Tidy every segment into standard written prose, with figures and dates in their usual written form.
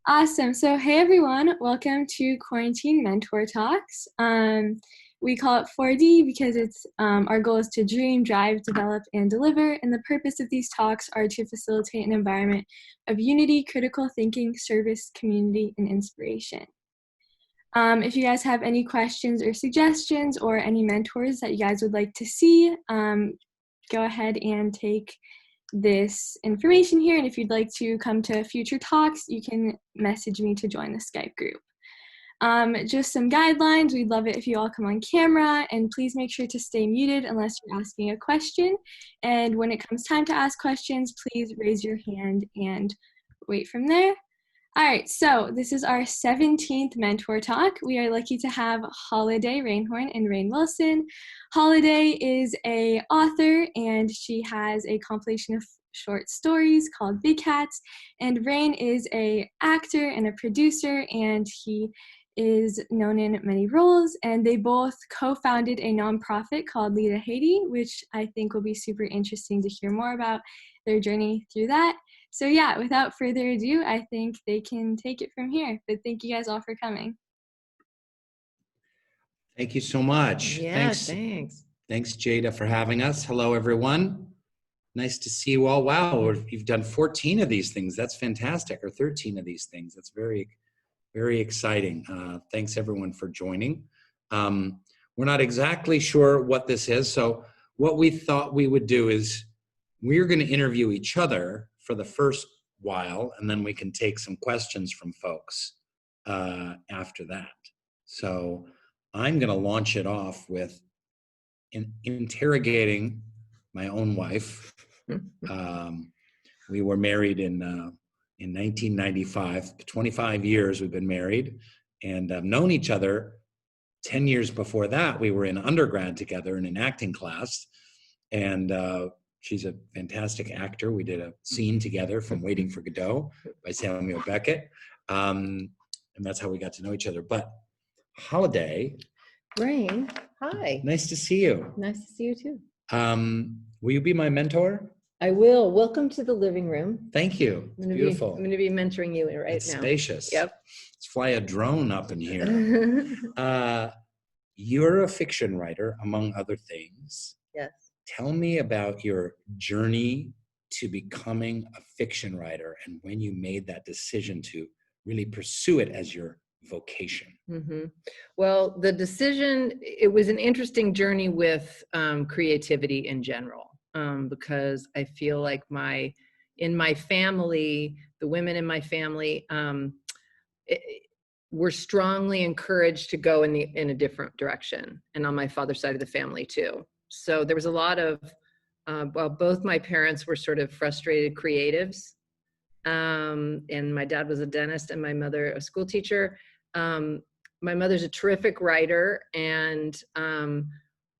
Awesome. So, hey everyone, welcome to Quarantine Mentor Talks. We call it 4D because our goal is to dream, drive, develop, and deliver. And the purpose of these talks are to facilitate an environment of unity, critical thinking, service, community, and inspiration. If you guys have any questions or suggestions or any mentors that you guys would like to see, go ahead and take this information here, and if you'd like to come to future talks, you can message me to join the Skype group. Just some guidelines. We'd love it if you all come on camera, and please make sure to stay muted unless you're asking a question. And when it comes time to ask questions, please raise your hand and wait from there. All right, so this is our 17th mentor talk. We are lucky to have Holiday Reinhorn and Rainn Wilson. Holiday is an author, and she has a compilation of short stories called Big Cats. And Rainn is an actor and a producer, and he is known in many roles. And they both co-founded a nonprofit called Lead to Haiti, which I think will be super interesting to hear more about their journey through that. So yeah, without further ado, I think they can take it from here. But thank you guys all for coming. Thank you so much. Yeah, thanks. Thanks, Jada, for having us. Hello, everyone. Nice to see you all. Wow, you've done 14 of these things. That's fantastic, or 13 of these things. That's very, very exciting. Thanks, everyone, for joining. We're not exactly sure what this is, so what we thought we would do is we're going to interview each other for the first while, and then we can take some questions from folks after that. So I'm going to launch it off with interrogating my own wife. We were married in 1995. 25 years we've been married, and known each other 10 years before that. We were in undergrad together in an acting class, and she's a fantastic actor. We did a scene together from Waiting for Godot by Samuel Beckett. And that's how we got to know each other. But Holiday. Rainn, hi. Nice to see you. Nice to see you too. Will you be my mentor? I will. Welcome to the living room. Thank you. It's beautiful. I'm going to be mentoring you right it's now. Spacious. Yep. Let's fly a drone up in here. You're a fiction writer, among other things. Yes. Tell me about your journey to becoming a fiction writer and when you made that decision to really pursue it as your vocation. Mm-hmm. Well, the decision, it was an interesting journey with creativity in general, because I feel like in my family, the women in my family were strongly encouraged to go in a different direction, and on my father's side of the family too. So there was a lot of, both my parents were sort of frustrated creatives, and my dad was a dentist and my mother a school teacher. My mother's a terrific writer, and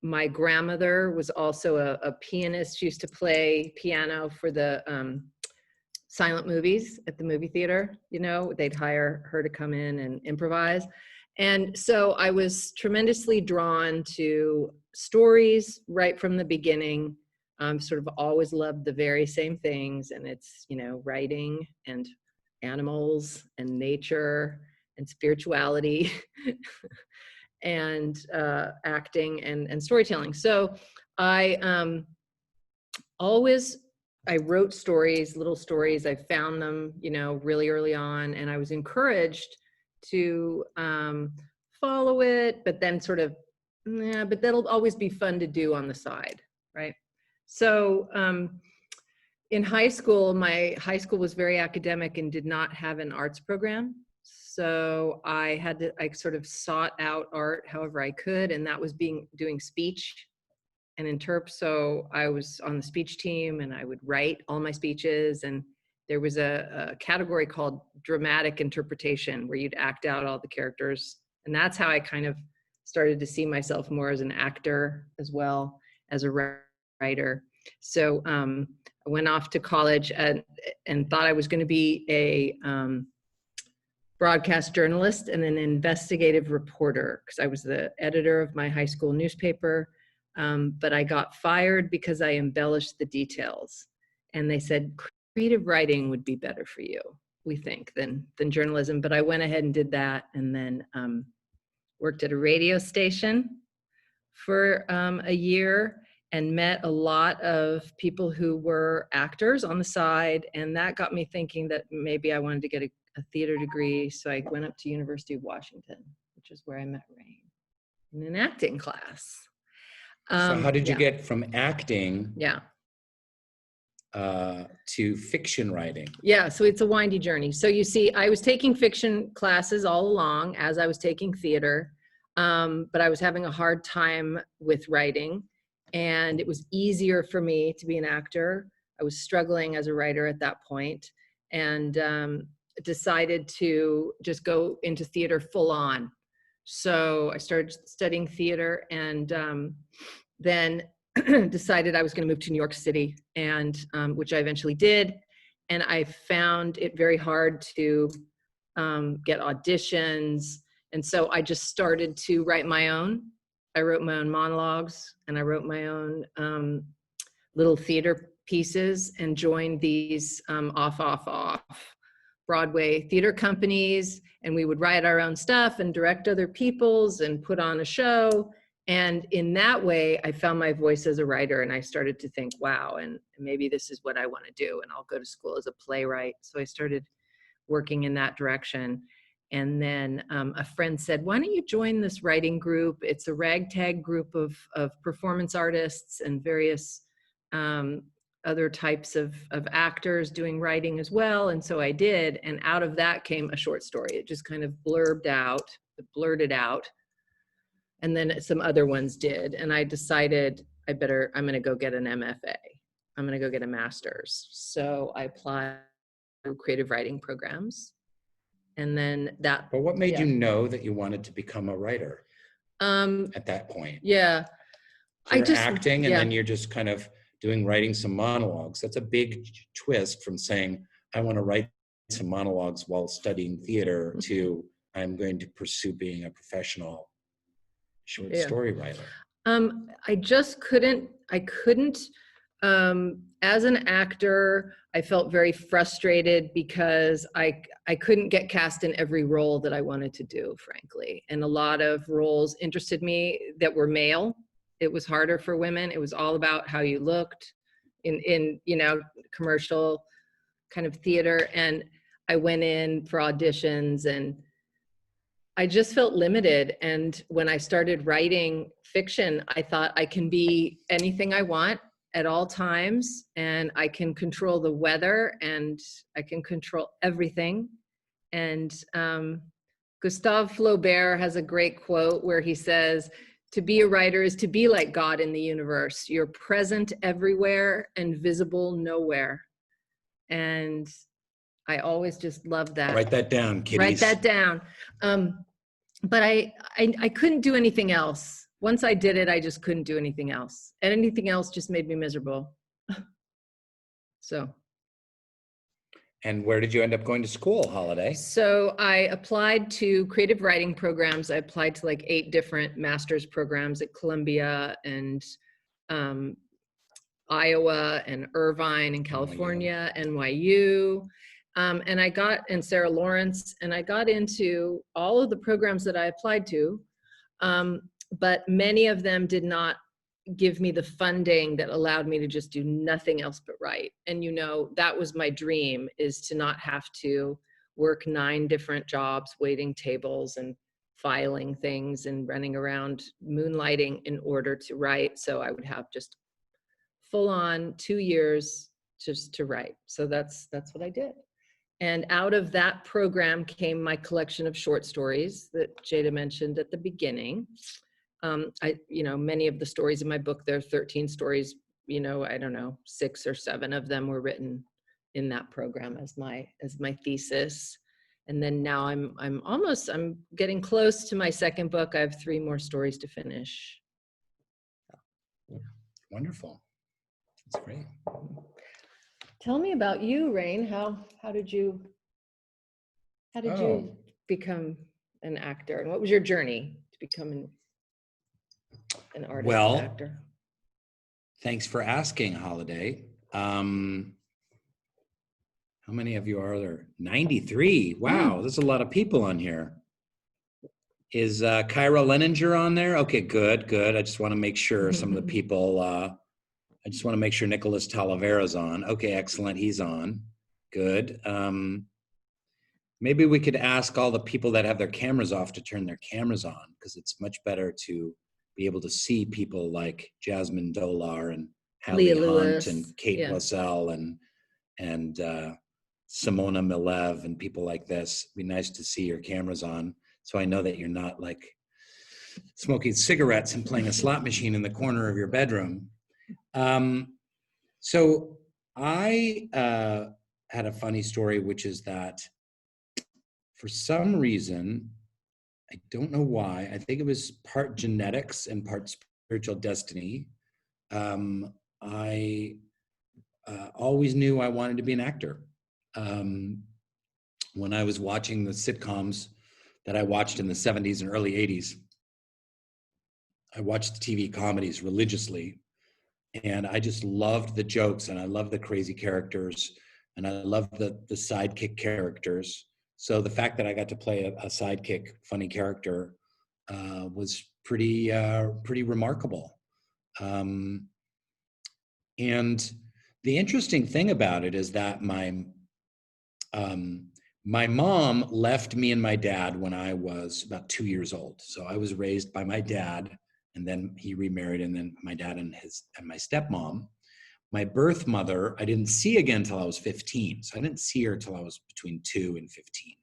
my grandmother was also a pianist. She used to play piano for the silent movies at the movie theater. You know, they'd hire her to come in and improvise. And so I was tremendously drawn to stories right from the beginning. Sort of always loved the very same things, and it's, you know, writing and animals and nature and spirituality and acting and storytelling. So I wrote stories, little stories. I found them, you know, really early on, and I was encouraged to follow it, but then sort of, but that'll always be fun to do on the side, right? So in high school, my high school was very academic and did not have an arts program. So I sort of sought out art however I could, and that was doing speech and interp. So I was on the speech team, and I would write all my speeches, and there was a category called dramatic interpretation where you'd act out all the characters. And that's how I kind of started to see myself more as an actor as well as a writer. So I went off to college and thought I was going to be a broadcast journalist and an investigative reporter, because I was the editor of my high school newspaper. But I got fired because I embellished the details. And they said, creative writing would be better for you. we think, than journalism. But I went ahead and did that, and then worked at a radio station for a year, and met a lot of people who were actors on the side. And that got me thinking that maybe I wanted to get a theater degree. So I went up to University of Washington, which is where I met Rainn, in an acting class. So how did you Yeah. get from acting Yeah. To fiction writing? Yeah, so it's a windy journey. So you see, I was taking fiction classes all along as I was taking theater, but I was having a hard time with writing, and it was easier for me to be an actor. I was struggling as a writer at that point, and decided to just go into theater full on. So I started studying theater, and then decided I was going to move to New York City, and which I eventually did. And I found it very hard to get auditions. And so I just started to write my own. I wrote my own monologues, and I wrote my own little theater pieces, and joined these off Broadway theater companies. And we would write our own stuff and direct other people's and put on a show. And in that way, I found my voice as a writer, and I started to think, wow, and maybe this is what I want to do, and I'll go to school as a playwright. So I started working in that direction. And then a friend said, why don't you join this writing group? It's a ragtag group of performance artists and various other types of actors doing writing as well. And so I did, and out of that came a short story. It just kind of blurted out. And then some other ones did. And I decided I'm going to go get an MFA. I'm going to go get a master's. So I applied to creative writing programs. And then that. But what made you know that you wanted to become a writer at that point? Yeah. So you're acting, and then you're just kind of writing some monologues. That's a big twist from saying, I want to write some monologues while studying theater, to I'm going to pursue being a professional short story writer. I just couldn't, as an actor, I felt very frustrated because I couldn't get cast in every role that I wanted to do, frankly. And a lot of roles interested me that were male. It was harder for women. It was all about how you looked in commercial kind of theater. And I went in for auditions, and I just felt limited. And when I started writing fiction, I thought I can be anything I want at all times, and I can control the weather, and I can control everything. And Gustave Flaubert has a great quote where he says, to be a writer is to be like God in the universe. You're present everywhere and visible nowhere. And I always just loved that. Write that down, kiddies. Write that down. But I couldn't do anything else. Once I did it, I just couldn't do anything else. And anything else just made me miserable. So. And where did you end up going to school, Holiday? So I applied to creative writing programs. I applied to like 8 different master's programs at Columbia and Iowa and Irvine in California, NYU. And I got, and Sarah Lawrence, and I got into all of the programs that I applied to, but many of them did not give me the funding that allowed me to just do nothing else but write. And that was my dream, is to not have to work 9 different jobs, waiting tables and filing things and running around moonlighting in order to write. So I would have just full on 2 years just to write. So that's what I did. And out of that program came my collection of short stories that Jada mentioned at the beginning. Many of the stories in my book, there are 13 stories, I don't know, 6 or 7 of them were written in that program as my thesis. And then now I'm getting close to my second book. I have 3 more stories to finish. Yeah. Wonderful. That's great. Tell me about you, Rainn. How did you become an actor, and what was your journey to become an artist, actor? Thanks for asking, Holiday. How many of you are there? 93. Wow, there's a lot of people on here. Is Kyra Leninger on there? Okay, good. I just want to make sure some of the people, I just want to make sure Nicholas Talavera's on. Okay, excellent. He's on. Good. Maybe we could ask all the people that have their cameras off to turn their cameras on, because it's much better to be able to see people like Jasmine Dolar and Hallie Hunt Lewis, and Kate Lassell and Simona Milev and people like this. It'd be nice to see your cameras on, so I know that you're not like smoking cigarettes and playing a slot machine in the corner of your bedroom. So I had a funny story, which is that for some reason, I don't know why, I think it was part genetics and part spiritual destiny. I always knew I wanted to be an actor. When I was watching the sitcoms that I watched in the 70s and early 80s, I watched TV comedies religiously, and I just loved the jokes, and I loved the crazy characters, and I loved the sidekick characters. So the fact that I got to play a sidekick, funny character was pretty remarkable. And the interesting thing about it is that my mom left me and my dad when I was about 2 years old. So I was raised by my dad, and then he remarried, and then my dad and my stepmom. My birth mother, I didn't see again until I was 15. So I didn't see her till I was between 2 and 15.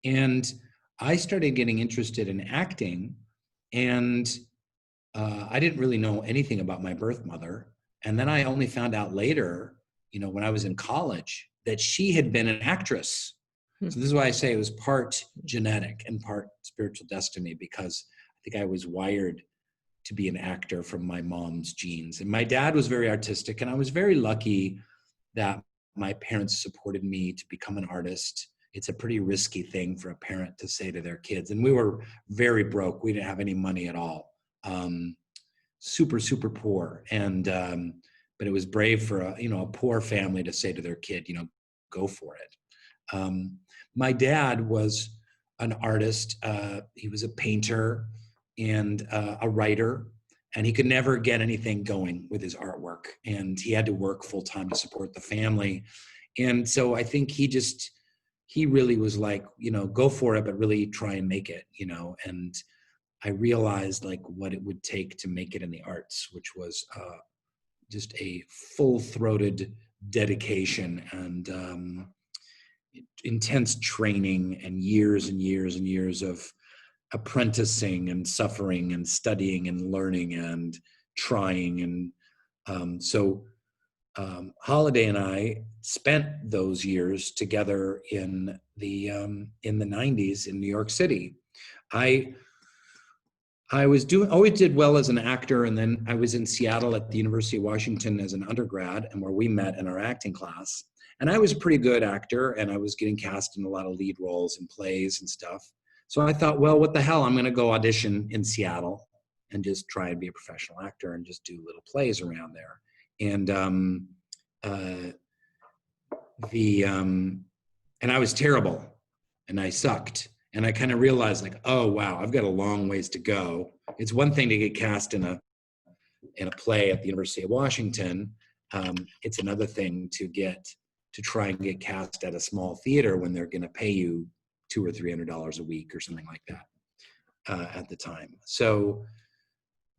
And I started getting interested in acting, and I didn't really know anything about my birth mother. And then I only found out later, when I was in college, that she had been an actress. So this is why I say it was part genetic and part spiritual destiny, because I think I was wired to be an actor from my mom's genes. And my dad was very artistic, and I was very lucky that my parents supported me to become an artist. It's a pretty risky thing for a parent to say to their kids. And we were very broke. We didn't have any money at all. Super, super poor. And, but it was brave for a poor family to say to their kid, go for it. My dad was an artist. He was a painter and a writer, and he could never get anything going with his artwork. And he had to work full time to support the family. And so I think he really was like, go for it, but really try and make it, and I realized like what it would take to make it in the arts, which was just a full-throated dedication and intense training and years and years and years of apprenticing and suffering and studying and learning and trying. And so Holiday and I spent those years together in the 90s in New York City. I always did well as an actor, and then I was in Seattle at the University of Washington as an undergrad, and where we met in our acting class. And I was a pretty good actor, and I was getting cast in a lot of lead roles in plays and stuff. So I thought, well, what the hell? I'm going to go audition in Seattle and just try and be a professional actor and just do little plays around there. And and I was terrible, and I sucked. And I kind of realized like, oh, wow, I've got a long ways to go. It's one thing to get cast in a play at the University of Washington. It's another thing to try and get cast at a small theater when they're going to pay you $200 or $300 a week or something like that at the time. So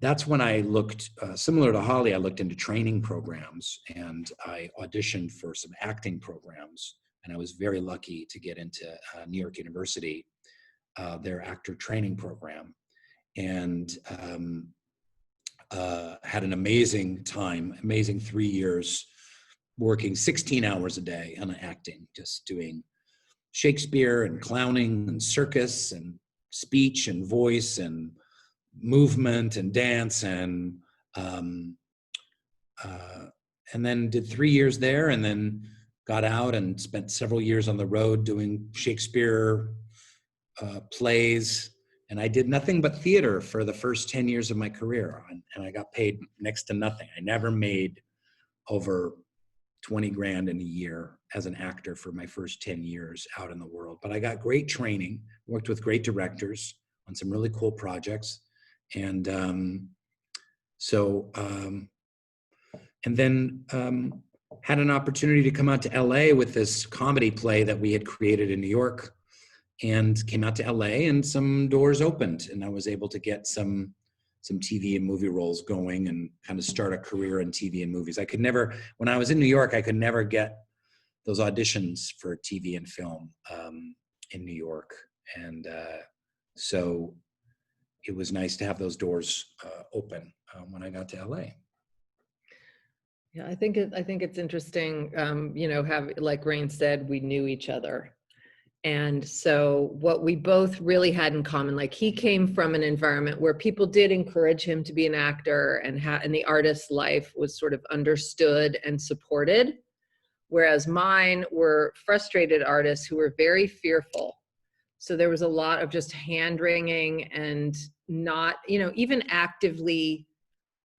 that's when I looked, similar to Holly, I looked into training programs, and I auditioned for some acting programs. And I was very lucky to get into New York University, their actor training program, and had an amazing 3 years, working 16 hours a day on acting, just doing Shakespeare and clowning and circus and speech and voice and movement and dance, and then did 3 years there, and then got out and spent several years on the road doing Shakespeare plays. And I did nothing but theater for the first 10 years of my career, and I got paid next to nothing. I never made over 20 grand in a year as an actor for my first 10 years out in the world. But I got great training, worked with great directors on some really cool projects. And and then had an opportunity to come out to LA with this comedy play that we had created in New York, and came out to LA, and some doors opened, and I was able to get some TV and movie roles going and kind of start a career in TV and movies. I could never, when I was in New York, I could never get those auditions for TV and film in New York. And so it was nice to have those doors open when I got to LA. Yeah, I think it's interesting, have, like Rainn said, we knew each other. And so what we both really had in common, like he came from an environment where people did encourage him to be an actor, and the artist's life was sort of understood and supported. Whereas mine were frustrated artists who were very fearful. So there was a lot of just hand-wringing and not, even actively,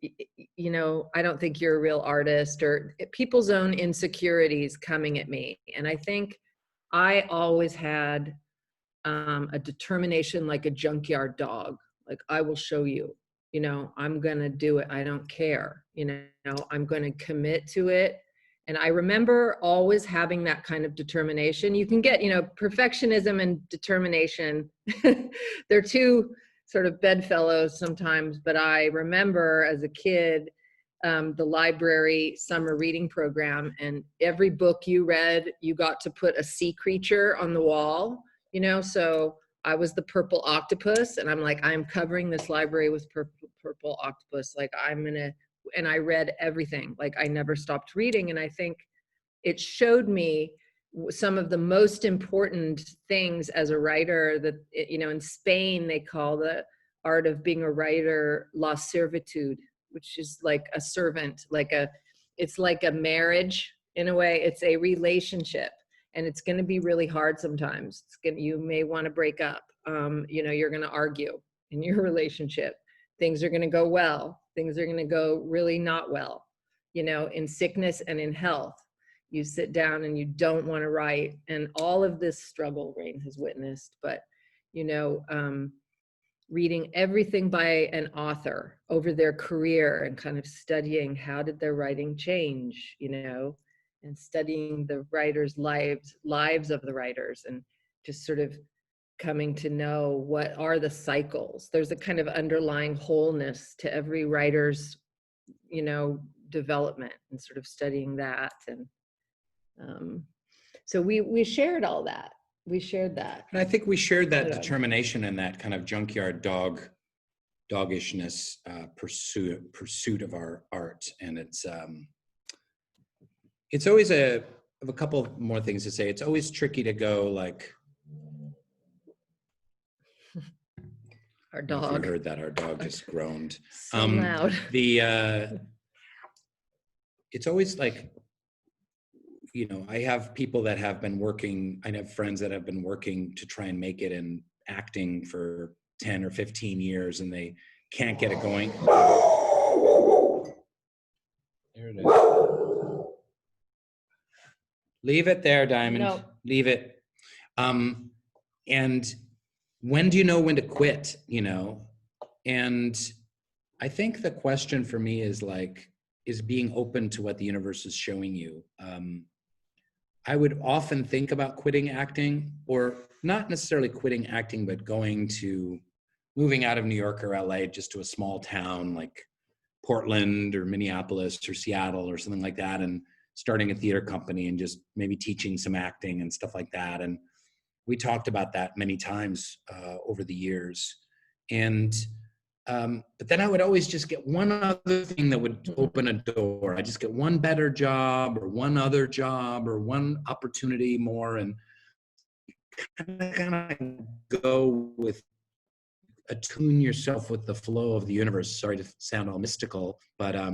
I don't think you're a real artist, or people's own insecurities coming at me. And I think I always had a determination, like a junkyard dog. Like, I will show you, I'm going to do it. I don't care. I'm going to commit to it. And I remember always having that kind of determination. You can get, perfectionism and determination. They're two sort of bedfellows sometimes. But I remember as a kid, the library summer reading program, and every book you read, you got to put a sea creature on the wall, so I was the purple octopus, and I'm like, I'm covering this library with purple octopus. Like, and I read everything. Like, I never stopped reading. And I think it showed me some of the most important things as a writer that, in Spain, they call the art of being a writer la servitude, which is like a servant, it's like a marriage in a way. It's a relationship, and it's going to be really hard sometimes. You may want to break up. You're going to argue in your relationship. Things are going to go well. Things are going to go really not well. In sickness and in health, you sit down and you don't want to write, and all of this struggle Rainn has witnessed. But reading everything by an author over their career and kind of studying how did their writing change, and studying the writers' lives of the writers, and just sort of coming to know what are the cycles. There's a kind of underlying wholeness to every writer's, development, and sort of studying that. And so we shared all that. We shared that. And I think we shared that determination and that kind of junkyard doggishness pursuit of our art. And it's always a couple more things to say. It's always tricky to go like, our dog. If you heard that, our dog just groaned. So loud. It's always like, I have people that have been working, I have friends that have been working to try and make it in acting for 10 or 15 years, and they can't get it going. There it is. Leave it there, Diamond. No. Leave it. And when do you know when to quit, And I think the question for me is being open to what the universe is showing you. I would often think about quitting acting, or not necessarily quitting acting, but moving out of New York or LA just to a small town like Portland or Minneapolis or Seattle or something like that, and starting a theater company and just maybe teaching some acting and stuff like that. And we talked about that many times over the years. And but then I would always just get one other thing that would open a door. I just get one better job or one other job or one opportunity more, and kind of go with, attune yourself with the flow of the universe. Sorry to sound all mystical, but are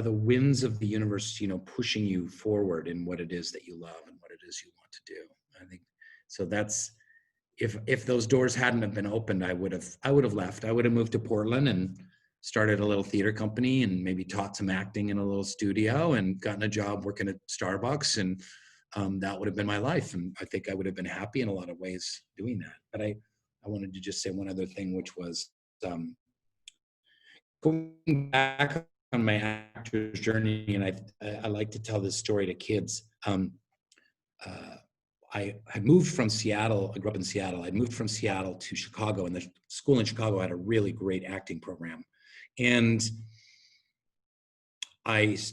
the winds of the universe, pushing you forward in what it is that you love and what it is you want to do. I think so. That's, if those doors hadn't have been opened, I would have left. I would have moved to Portland and started a little theater company and maybe taught some acting in a little studio and gotten a job working at Starbucks. And that would have been my life. And I think I would have been happy in a lot of ways doing that. But I wanted to just say one other thing, which was going back on my actor's journey. And I like to tell this story to kids. I moved from Seattle. I grew up in Seattle. I moved from Seattle to Chicago, and the school in Chicago had a really great acting program. And this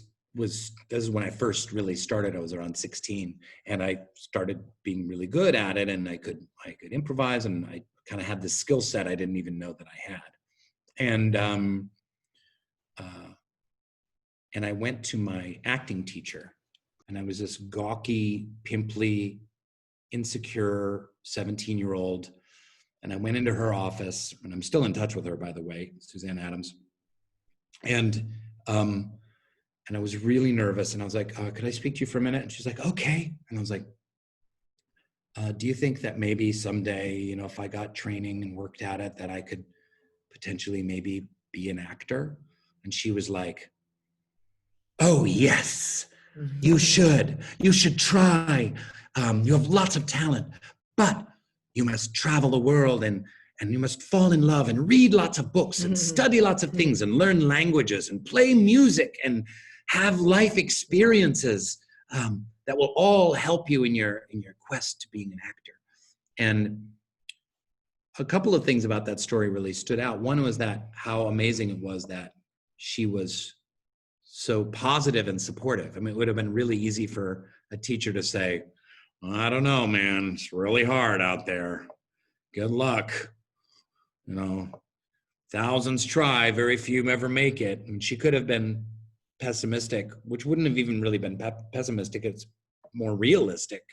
is when I first really started. I was around 16, and I started being really good at it, and I could improvise, and I kind of had this skill set I didn't even know that I had. And I went to my acting teacher, and I was this gawky, pimply, insecure 17-year-old. And I went into her office, and I'm still in touch with her, by the way, Suzanne Adams. And I was really nervous, and I was like, could I speak to you for a minute? And she's like, okay. And I was like, do you think that maybe someday, if I got training and worked at it, that I could potentially maybe be an actor? And she was like, oh, yes, you should try. You have lots of talent, but you must travel the world and you must fall in love and read lots of books and study lots of things and learn languages and play music and have life experiences that will all help you in your quest to being an actor. And a couple of things about that story really stood out. One was that how amazing it was that she was so positive and supportive. I mean, it would have been really easy for a teacher to say, I don't know, man, it's really hard out there. Good luck. Thousands try, very few ever make it. And she could have been pessimistic, which wouldn't have even really been pessimistic. It's more realistic.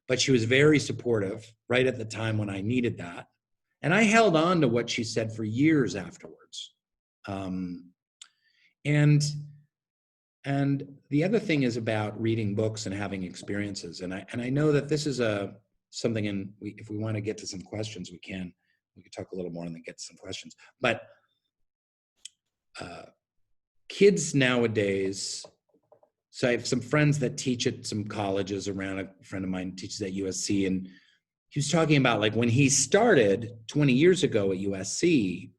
But she was very supportive right at the time when I needed that. And I held on to what she said for years afterwards. And the other thing is about reading books and having experiences. And I know that this is something, and if we want to get to some questions, we can talk a little more and then get to some questions. But kids nowadays, so I have some friends that teach at some colleges around. A friend of mine teaches at USC, and he was talking about, like, when he started 20 years ago at USC,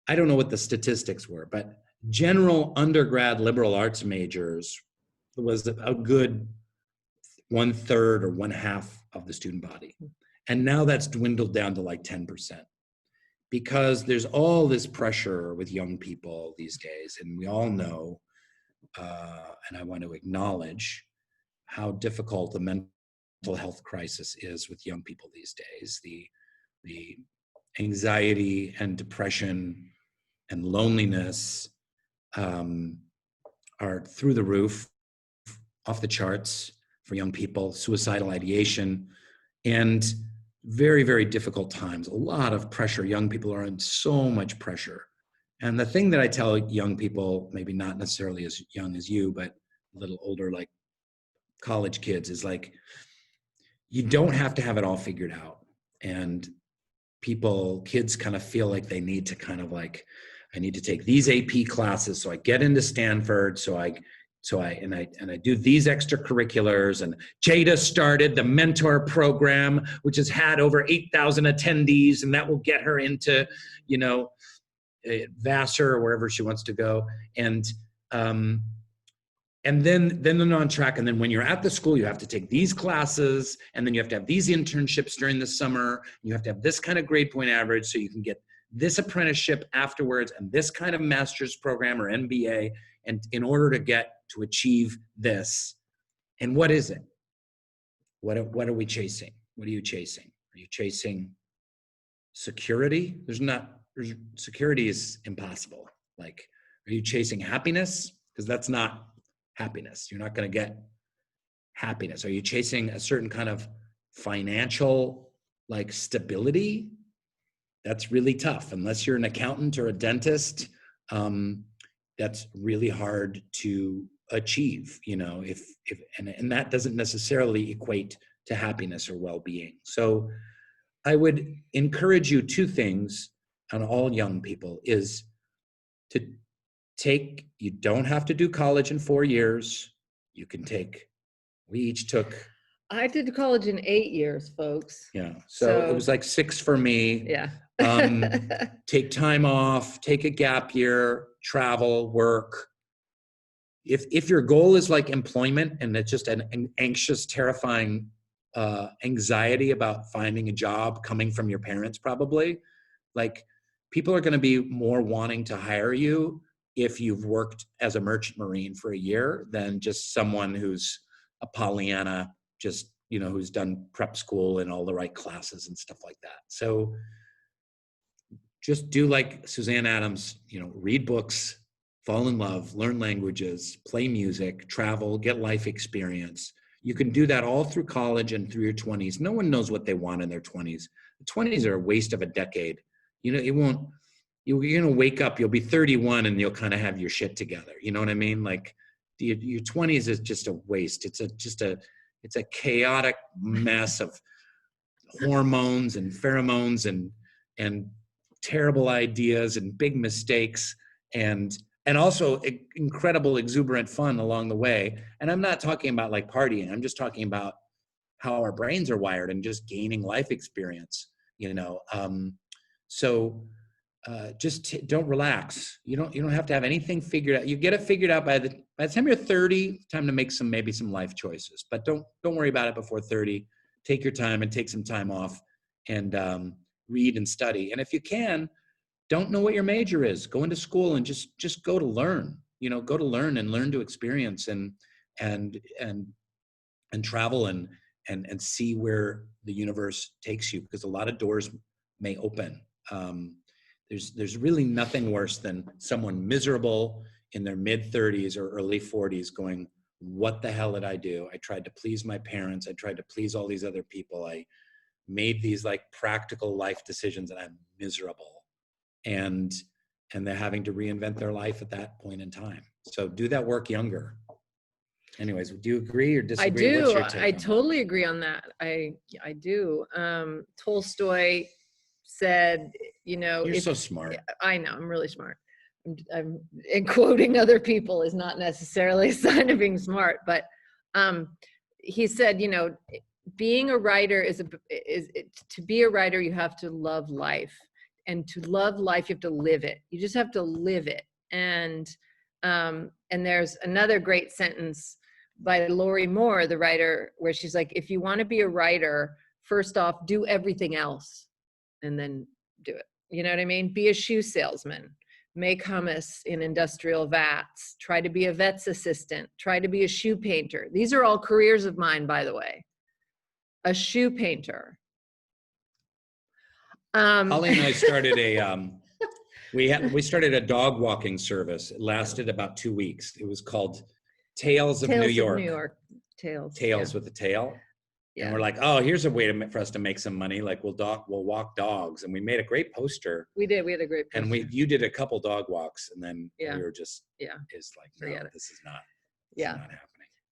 I don't know what the statistics were, but general undergrad liberal arts majors was a good 1/3 or 1/2 of the student body. And now that's dwindled down to like 10%, because there's all this pressure with young people these days. And we all know, and I want to acknowledge how difficult the mental health crisis is with young people these days. The anxiety and depression and loneliness are through the roof, off the charts for young people, suicidal ideation, and very, very difficult times. A lot of pressure. Young people are in so much pressure. And the thing that I tell young people, maybe not necessarily as young as you, but a little older, like college kids, is like, you don't have to have it all figured out. And kids kind of feel like they need to kind of like, I need to take these AP classes so I get into Stanford, so I do these extracurriculars. And Jada started the mentor program, which has had over 8,000 attendees, and that will get her into, Vassar or wherever she wants to go. And then they're on track. And then when you're at the school, you have to take these classes, and then you have to have these internships during the summer. You have to have this kind of grade point average so you can get this apprenticeship afterwards, and this kind of master's program or MBA, and in order to achieve this. And what is it? What are we chasing? What are you chasing? Are you chasing security? Security is impossible. Like, are you chasing happiness? Because that's not happiness. You're not going to get happiness. Are you chasing a certain kind of financial, like, stability? That's really tough. Unless you're an accountant or a dentist, that's really hard to achieve, and that doesn't necessarily equate to happiness or well-being. So I would encourage you two things on all young people is to take, you don't have to do college in 4 years. You can take, we each took. I did college in 8 years, folks. Yeah. So it was like 6 for me. Yeah. Take time off, take a gap year, travel, work. If your goal is like employment and it's just an anxious, terrifying anxiety about finding a job coming from your parents, probably, like, people are going to be more wanting to hire you if you've worked as a merchant marine for a year than just someone who's a Pollyanna, just, you know, who's done prep school and all the right classes and stuff like that. So just do like Suzanne Adams, you know, read books, fall in love, learn languages, play music, travel, get life experience. You can do that all through college and through your 20s. No one knows what they want in their 20s. The 20s are a waste of a decade. You know, you're going to wake up, you'll be 31 and you'll kind of have your shit together. You know what I mean? Like your 20s is just a waste. It's a chaotic mess of hormones and pheromones and terrible ideas and big mistakes and also incredible exuberant fun along the way. And I'm not talking about like partying. I'm just talking about how our brains are wired and just gaining life experience, you know? So just don't relax. You don't have to have anything figured out. You get it figured out by the time you're 30, time to make maybe some life choices, but don't worry about it before 30. Take your time and take some time off and read and study. And if you can, don't know what your major is, go into school and just go to learn, you know, go to learn and learn to experience and travel and see where the universe takes you, because a lot of doors may open. There's really nothing worse than someone miserable in their mid 30s or early 40s going, what the hell did I do? I tried to please my parents. I tried to please all these other people. I made these like practical life decisions and I'm miserable. And they're having to reinvent their life at that point in time. So do that work younger. Anyways, do you agree or disagree? I do. What's your take I on totally agree on that. I do. Tolstoy said, you know, You're so smart. I know, I'm really smart. I'm and quoting other people is not necessarily a sign of being smart, but he said, you know, being a writer to be a writer, you have to love life. And to love life, you have to live it. You just have to live it. And there's another great sentence by Lori Moore, the writer, where she's like, if you want to be a writer, first off, do everything else and then do it. You know what I mean? Be a shoe salesman, make hummus in industrial vats, try to be a vet's assistant, try to be a shoe painter. These are all careers of mine, by the way. A shoe painter. Holly and I started we started a dog walking service. It lasted about 2 weeks. It was called Tales of New York. New York. Tales Yeah. With a tail. Yeah. And we're like, oh, here's a way for us to make some money. Like we'll walk dogs, and we made a great poster. We did. We had a great poster. And you did a couple dog walks, and then we were just is like, no, this is not happening.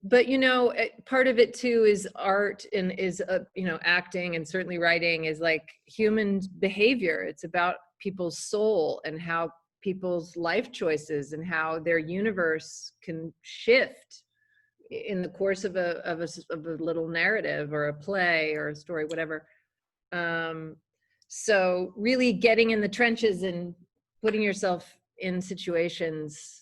But, you know, part of it too is art and is, you know, acting and certainly writing is like human behavior. It's about people's soul and how people's life choices and how their universe can shift in the course of a little narrative or a play or a story, whatever. So really getting in the trenches and putting yourself in situations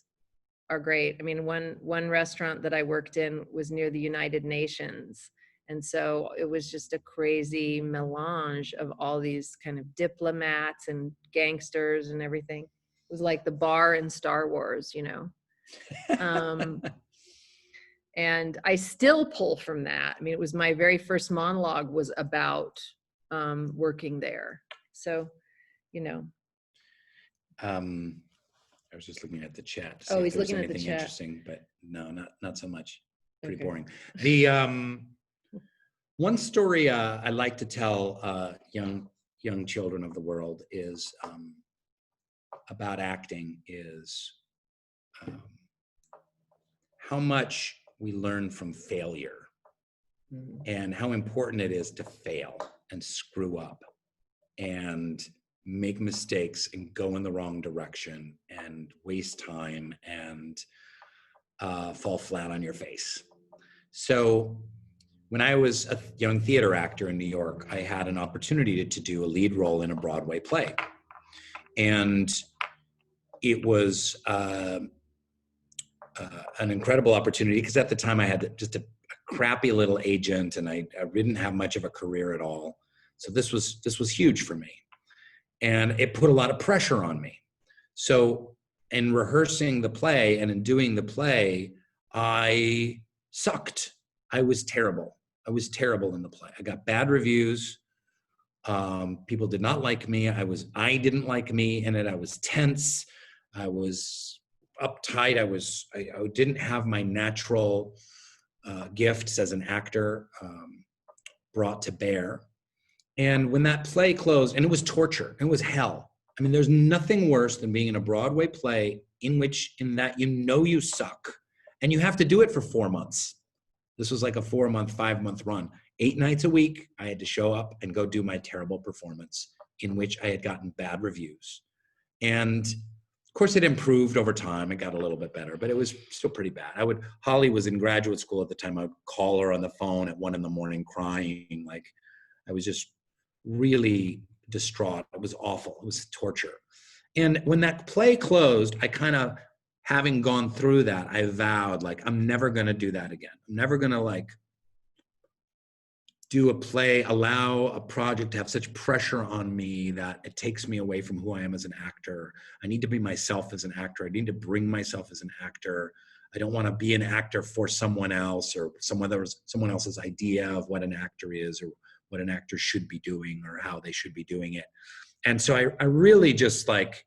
are great. I mean, one restaurant that I worked in was near the United Nations. And so it was just a crazy melange of all these kind of diplomats and gangsters and everything. It was like the bar in Star Wars, you know? And I still pull from that. I mean, it was my very first monologue was about working there. So, you know. I was just looking at the chat. Oh, he's looking at the chat. Interesting, but no, not so much. Pretty boring. The one story I like to tell young children of the world is about acting is how much we learn from failure and how important it is to fail and screw up and make mistakes and go in the wrong direction and waste time and fall flat on your face. So when I was a young theater actor in New York, I had an opportunity to do a lead role in a Broadway play. And it was an incredible opportunity because at the time I had just a crappy little agent and I didn't have much of a career at all. So this was huge for me. And it put a lot of pressure on me. So in rehearsing the play and in doing the play, I sucked. I was terrible. I was terrible in the play. I got bad reviews. People did not like me. I didn't like me in it. I was tense. I was uptight. I didn't have my natural gifts as an actor brought to bear. And when that play closed, and it was torture, it was hell. I mean, there's nothing worse than being in a Broadway play in that you suck, and you have to do it for 4 months. This was like a 4-month, 5-month run. 8 nights a week, I had to show up and go do my terrible performance in which I had gotten bad reviews. And of course, it improved over time. It got a little bit better, but it was still pretty bad. Holly was in graduate school at the time. I would call her on the phone at 1 a.m. crying. Like, I was just really distraught. It was awful. It was torture. And when that play closed, I kind of, having gone through that, I vowed, like, I'm never going to do that again. I'm never going to, like, do a play, allow a project to have such pressure on me that it takes me away from who I am as an actor. I need to be myself as an actor. I need to bring myself as an actor. I don't want to be an actor for someone else or someone else's idea of what an actor is or what an actor should be doing or how they should be doing it. And so I really just, like,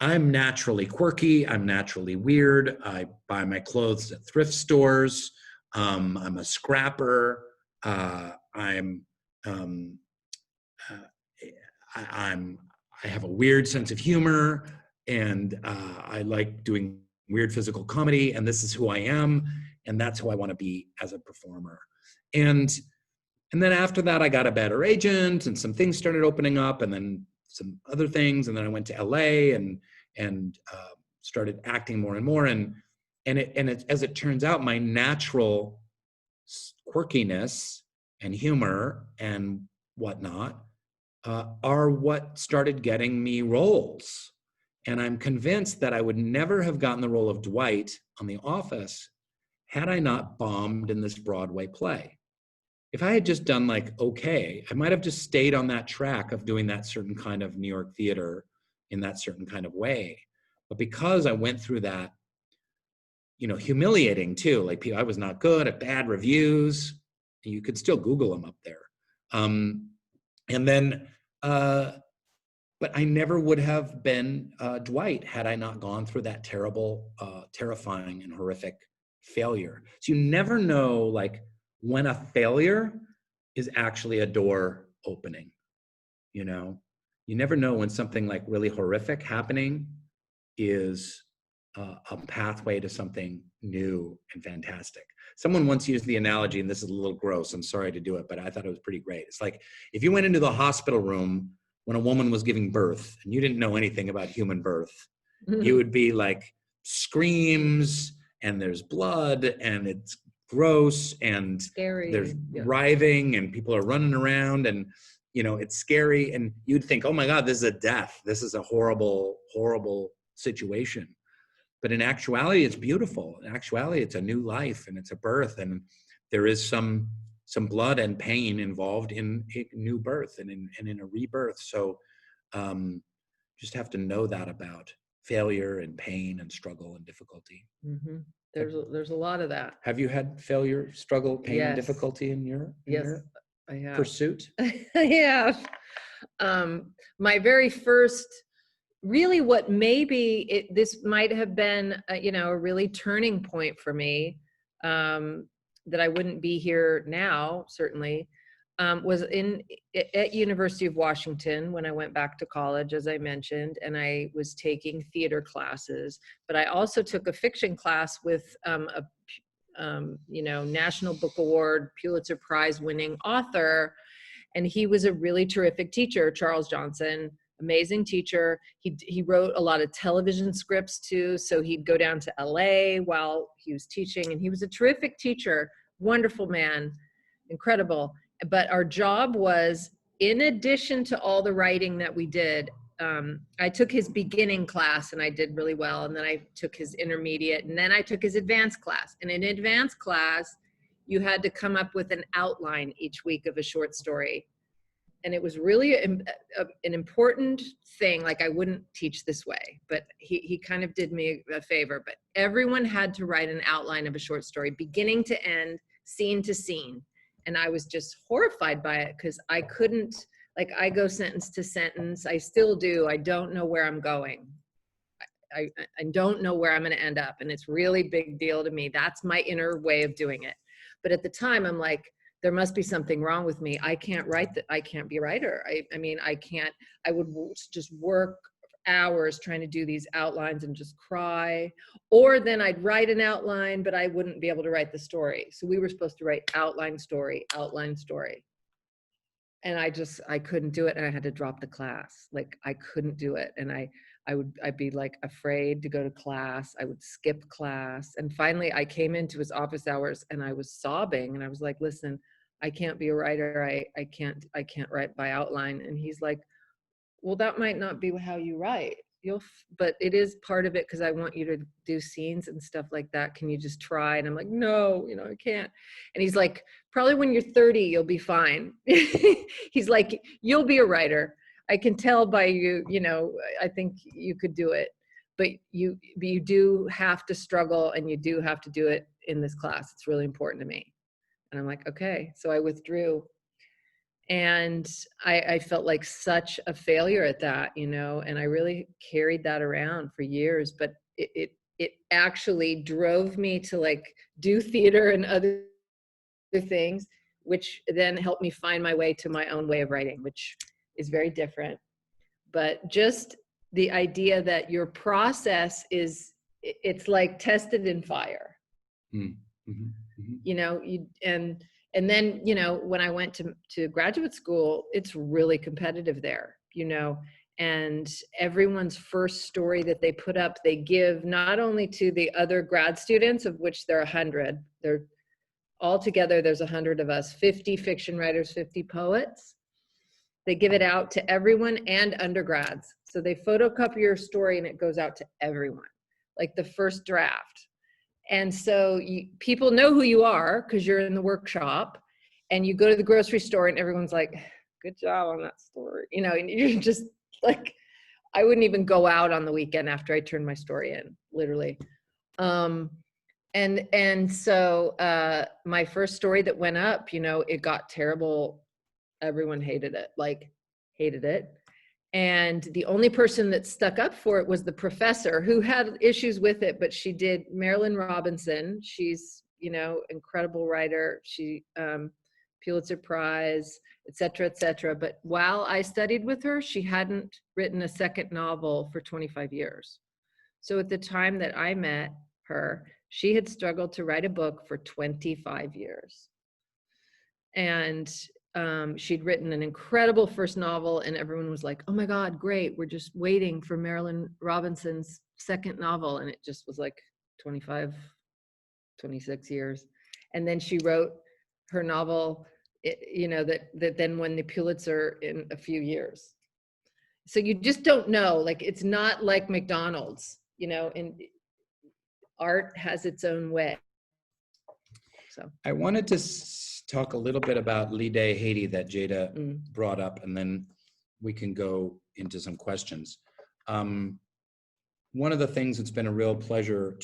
I'm naturally quirky. I'm naturally weird. I buy my clothes at thrift stores. I'm a scrapper. I have a weird sense of humor, and I like doing weird physical comedy, and this is who I am, and that's who I want to be as a performer. And then after that, I got a better agent, and some things started opening up, and then some other things, and then I went to LA and started acting more and more, and as it turns out, my natural quirkiness and humor and whatnot are what started getting me roles. And I'm convinced that I would never have gotten the role of Dwight on The Office had I not bombed in this Broadway play. If I had just done, like, okay, I might have just stayed on that track of doing that certain kind of New York theater in that certain kind of way. But because I went through that, humiliating too, like, I was not good at bad reviews. You could still Google them up there. But I never would have been Dwight had I not gone through that terrible, terrifying and horrific failure. So you never know, like, when a failure is actually a door opening. You never know when something, like, really horrific happening is a pathway to something new and fantastic. Someone once used the analogy, and this is a little gross, I'm sorry to do it, but I thought it was pretty great. It's like if you went into the hospital room when a woman was giving birth and you didn't know anything about human birth, you would be like, screams and there's blood and it's gross and Scary. There's writhing and people are running around and it's scary, and you'd think, oh my God, this is a death. This is a horrible, horrible situation. But in actuality, it's beautiful. In actuality, it's a new life and it's a birth, and there is some blood and pain involved in a new birth and in a rebirth. So just have to know that about failure and pain and struggle and difficulty. Mm-hmm. There's a lot of that. Have you had failure, struggle, pain, and Yes. difficulty in your I have. pursuit? Yeah. My very first, really, what this might have been, a really turning point for me, that I wouldn't be here now, certainly, was at University of Washington when I went back to college, as I mentioned, and I was taking theater classes, but I also took a fiction class with a National Book Award, Pulitzer Prize winning author. And he was a really terrific teacher, Charles Johnson, amazing teacher. He wrote a lot of television scripts too. So he'd go down to LA while he was teaching, and he was a terrific teacher, wonderful man, incredible. But our job was, in addition to all the writing that we did, I took his beginning class and I did really well. And then I took his intermediate, and then I took his advanced class. And in advanced class, you had to come up with an outline each week of a short story. And it was really an important thing. Like, I wouldn't teach this way, but he kind of did me a favor. But everyone had to write an outline of a short story, beginning to end, scene to scene. And I was just horrified by it, because I couldn't, like, I go sentence to sentence. I still do. I don't know where I'm going. I don't know where I'm going to end up. And it's really big deal to me. That's my inner way of doing it. But at the time, I'm like, there must be something wrong with me. I can't write that. I can't be a writer. I mean, I can't, I would just work hours trying to do these outlines and just cry. Or then I'd write an outline, but I wouldn't be able to write the story. So we were supposed to write outline story. And I couldn't do it. And I had to drop the class. Like, I couldn't do it. And I'd be like afraid to go to class. I would skip class. And finally I came into his office hours and I was sobbing, and I was like, listen, I can't be a writer. I can't write by outline. And he's like, well, that might not be how you write. But it is part of it, because I want you to do scenes and stuff like that. Can you just try? And I'm like, no, I can't. And he's like, probably when you're 30, you'll be fine. He's like, you'll be a writer. I can tell by you, I think you could do it, but you do have to struggle, and you do have to do it in this class. It's really important to me. And I'm like, okay. So I withdrew. And I felt like such a failure at that, and I really carried that around for years. But it actually drove me to like do theater and other things, which then helped me find my way to my own way of writing, which is very different. But just the idea that your process it's like tested in fire. Mm-hmm. Mm-hmm. And then, when I went to graduate school, it's really competitive there, and everyone's first story that they put up, they give not only to the other grad students, of which there are 100, altogether there's 100 of us, 50 fiction writers, 50 poets. They give it out to everyone and undergrads. So they photocopy your story and it goes out to everyone, like the first draft. And so people know who you are because you're in the workshop, and you go to the grocery store and everyone's like, good job on that story. And you're just like, I wouldn't even go out on the weekend after I turned my story in, literally. And so my first story that went up, it got terrible. Everyone hated it. And the only person that stuck up for it was the professor, who had issues with it, but she did. Marilyn Robinson, she's, incredible writer. She, Pulitzer Prize, et cetera. But while I studied with her, she hadn't written a second novel for 25 years. So at the time that I met her, she had struggled to write a book for 25 years. And she'd written an incredible first novel, and everyone was like, oh my God, great. We're just waiting for Marilyn Robinson's second novel. And it just was like 25, 26 years. And then she wrote her novel, that then won the Pulitzer in a few years. So you just don't know, like, it's not like McDonald's, and art has its own way. So I wanted to talk a little bit about Lide, Haiti that Jada brought up, and then we can go into some questions. One of the things that's been a real pleasure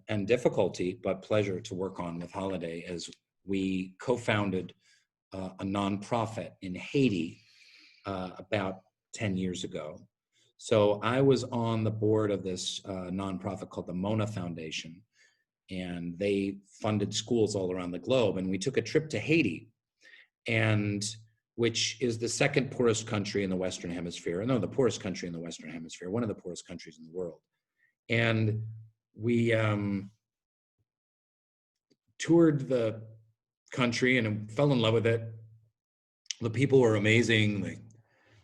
and difficulty, but pleasure to work on with Holiday is we co-founded a nonprofit in Haiti about 10 years ago. So I was on the board of this nonprofit called the Mona Foundation, and they funded schools all around the globe. And we took a trip to Haiti, which is the second poorest country in the Western Hemisphere. No, the poorest country in the Western Hemisphere, one of the poorest countries in the world. And we toured the country and fell in love with it. the people were amazing.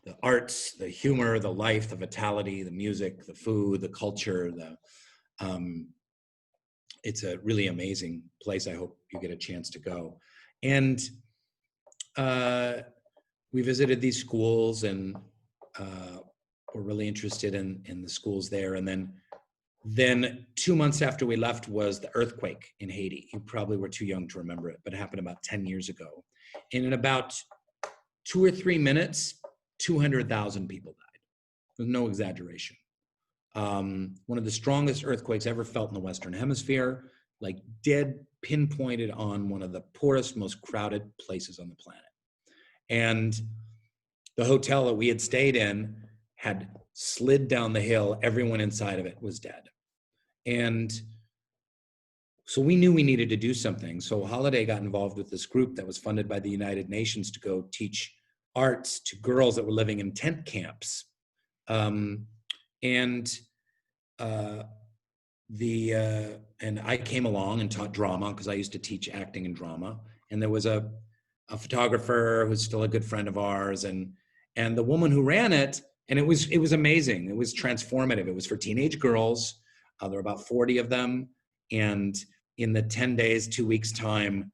The arts, the humor, the life, the vitality, the music, the food, the culture. It's a really amazing place. I hope you get a chance to go. And we visited these schools, and were really interested in the schools there. And then 2 months after we left was the earthquake in Haiti. You probably were too young to remember it, but it happened about 10 years ago. And in about 2 or 3 minutes, 200,000 people died. There's no exaggeration. One of the strongest earthquakes ever felt in the Western Hemisphere, like dead pinpointed on one of the poorest, most crowded places on the planet. And the hotel that we had stayed in had slid down the hill. Everyone inside of it was dead. And so we knew we needed to do something. So Holiday got involved with this group that was funded by the United Nations to go teach arts to girls that were living in tent camps. And I came along and taught drama because I used to teach acting and drama. And there was a photographer who's still a good friend of ours, and the woman who ran it, and it was amazing. It was transformative. It was for teenage girls. There were about 40 of them, and in the 10 days, 2 weeks time,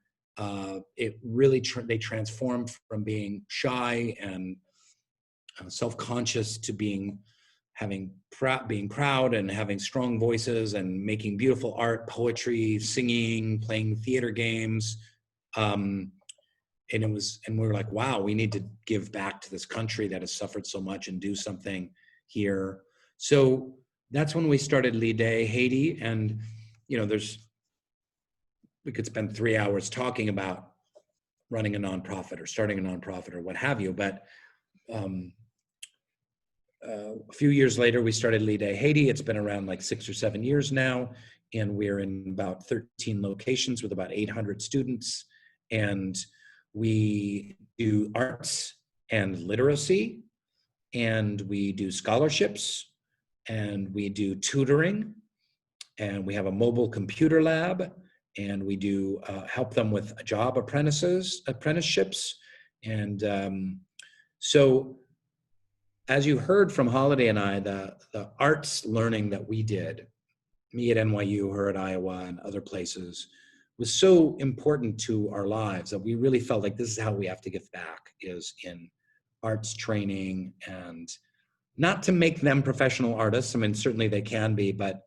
it really they transformed from being shy and self-conscious to being proud and having strong voices and making beautiful art, poetry, singing, playing theater games. And we were like, wow, we need to give back to this country that has suffered so much and do something here. So that's when we started L'Idée Haiti. And, we could spend 3 hours talking about running a nonprofit or starting a nonprofit or what have you. But a few years later, we started L'Idée Haiti. It's been around like 6 or 7 years now. And we're in about 13 locations with about 800 students. And we do arts and literacy, and we do scholarships, and we do tutoring, and we have a mobile computer lab, and we do help them with job apprenticeships. And so as you heard from Holiday and I, the arts learning that we did, me at NYU, her at Iowa, and other places, was so important to our lives that we really felt like this is how we have to give back, is in arts training, and not to make them professional artists. I mean, certainly they can be, but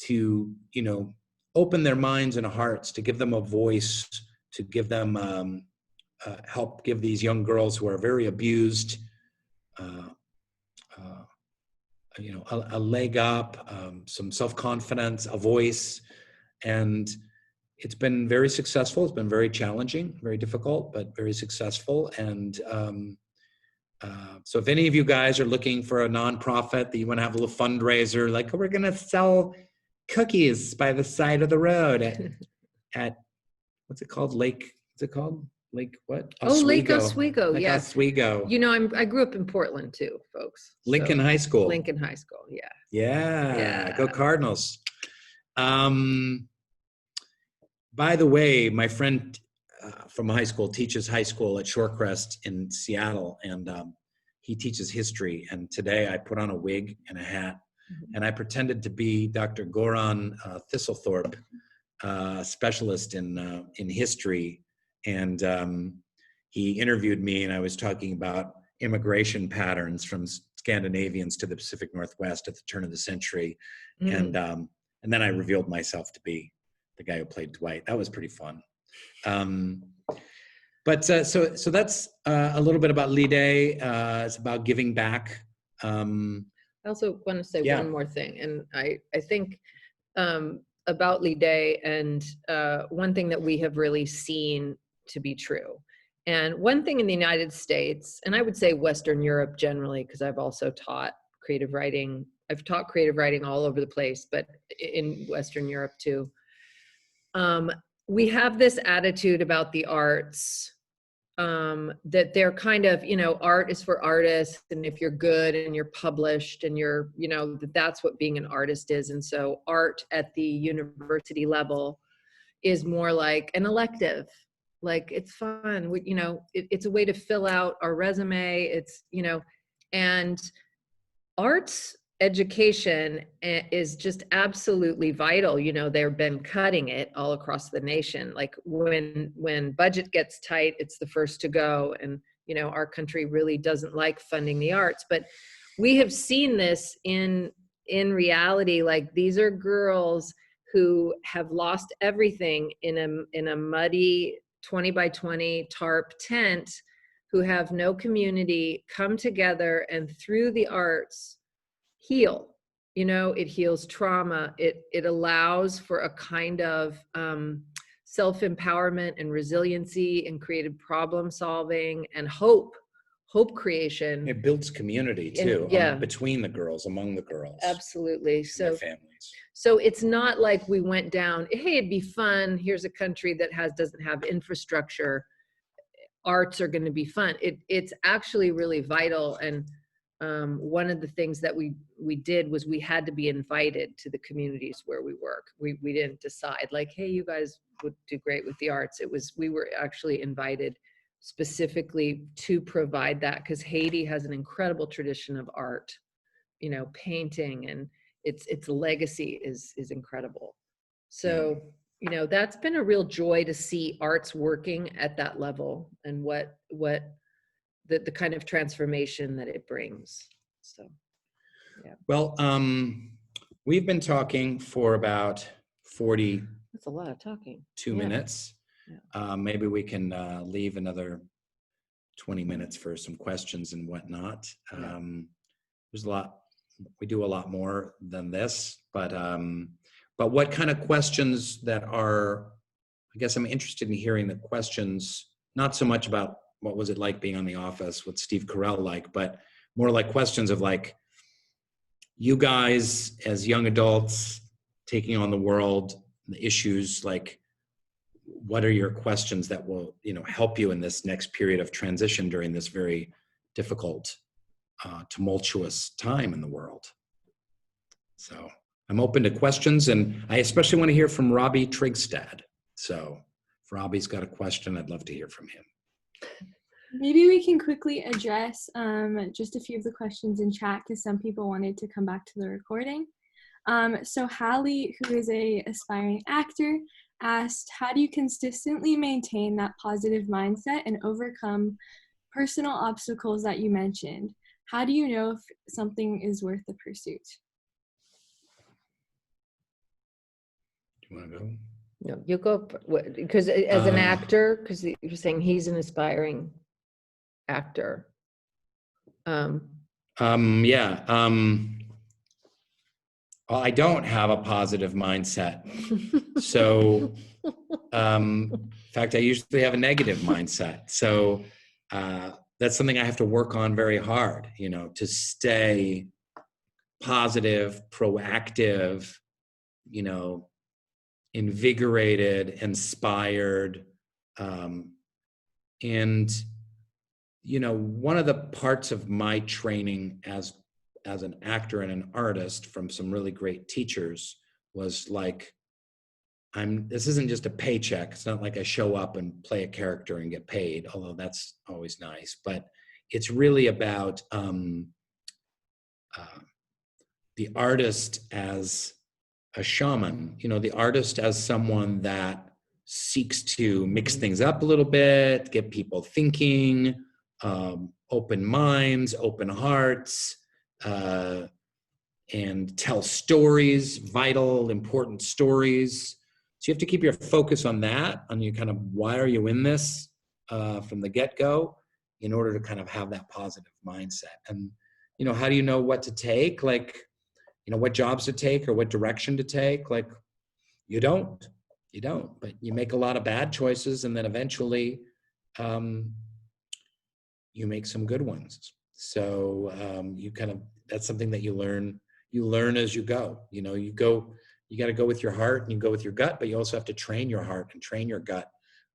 to, open their minds and hearts, to give them a voice, to give them, help give these young girls who are very abused, a leg up, some self-confidence, a voice. And it's been very successful. It's been very challenging, very difficult, but very successful. And so if any of you guys are looking for a nonprofit that you want to have a little fundraiser, like, we're going to sell cookies by the side of the road at what's it called? Lake what? Oh, Lake Oswego. Lake Yes. Oswego. I grew up in Portland too, folks. Lincoln High School. Lincoln High School. Yeah. Yeah. Go Cardinals. By the way, my friend from high school teaches high school at Shorecrest in Seattle, and he teaches history. And today I put on a wig and a hat, and I pretended to be Dr. Goran Thistlethorpe, specialist in history. And he interviewed me, and I was talking about immigration patterns from Scandinavians to the Pacific Northwest at the turn of the century. And then I revealed myself to be the guy who played Dwight. That was pretty fun. But so that's a little bit about L'Idée. It's about giving back. I also want to say one more thing. And I think about L'Idée, and one thing that we have really seen to be true. And one thing in the United States, and I would say Western Europe generally, because I've also taught creative writing. I've taught creative writing all over the place, but in Western Europe too. We have this attitude about the arts, that they're kind of, art is for artists. And if you're good and you're published and you're, that's what being an artist is. And so art at the university level is more like an elective. Like, it's fun. We, it's a way to fill out our resume. It's, and arts education is just absolutely vital. They've been cutting it all across the nation. Like, when budget gets tight, it's the first to go. And, our country really doesn't like funding the arts, but we have seen this in reality. Like, these are girls who have lost everything in a muddy 20 by 20 tarp tent, who have no community, come together, and through the arts heal. It heals trauma. It allows for a kind of self-empowerment and resiliency and creative problem solving and hope creation. It builds community too, between the girls, among the girls. Absolutely. So their families. So it's not like we went down, hey, it'd be fun. Here's a country that doesn't have infrastructure. Arts are going to be fun. It's actually really vital. And one of the things that we did was we had to be invited to the communities where we work. We didn't decide like, hey, you guys would do great with the arts. We were actually invited specifically to provide that, because Haiti has an incredible tradition of art, painting, and its legacy is incredible. So, that's been a real joy to see arts working at that level, and what the kind of transformation that it brings. So, yeah. Well, we've been talking for about 42 That's a lot of talking. minutes. Yeah. Maybe we can leave another 20 minutes for some questions and whatnot. There's a lot, we do a lot more than this, but what kind of questions that are, I guess I'm interested in hearing the questions, not so much about what was it like being on The Office, what's Steve Carell like, but more like questions of like, you guys as young adults taking on the world, the issues, like, what are your questions that will, help you in this next period of transition during this very difficult, tumultuous time in the world? So I'm open to questions, and I especially want to hear from Robbie Trigstad. So if Robbie's got a question, I'd love to hear from him. Maybe we can quickly address just a few of the questions in chat, because some people wanted to come back to the recording. So Hallie, who is an aspiring actor, asked, how do you consistently maintain that positive mindset and overcome personal obstacles that you mentioned? How do you know if something is worth the pursuit? Do you want to go? No, you go, because as an actor, because you're saying he's an aspiring actor. Well, I don't have a positive mindset. So, in fact, I usually have a negative mindset. So that's something I have to work on very hard, to stay positive, proactive, invigorated, inspired. And, one of the parts of my training as an actor and an artist from some really great teachers was like, this isn't just a paycheck. It's not like I show up and play a character and get paid, although that's always nice, but it's really about the artist as a shaman, the artist as someone that seeks to mix things up a little bit, get people thinking, open minds, open hearts, and tell stories, vital, important stories. So you have to keep your focus on that, on your kind of, why are you in this from the get-go, in order to kind of have that positive mindset. And, how do you know what to take? Like, what jobs to take or what direction to take? Like, you don't, but you make a lot of bad choices, and then eventually you make some good ones. So that's something that you learn as you go. You got to go with your heart and you go with your gut, but you also have to train your heart and train your gut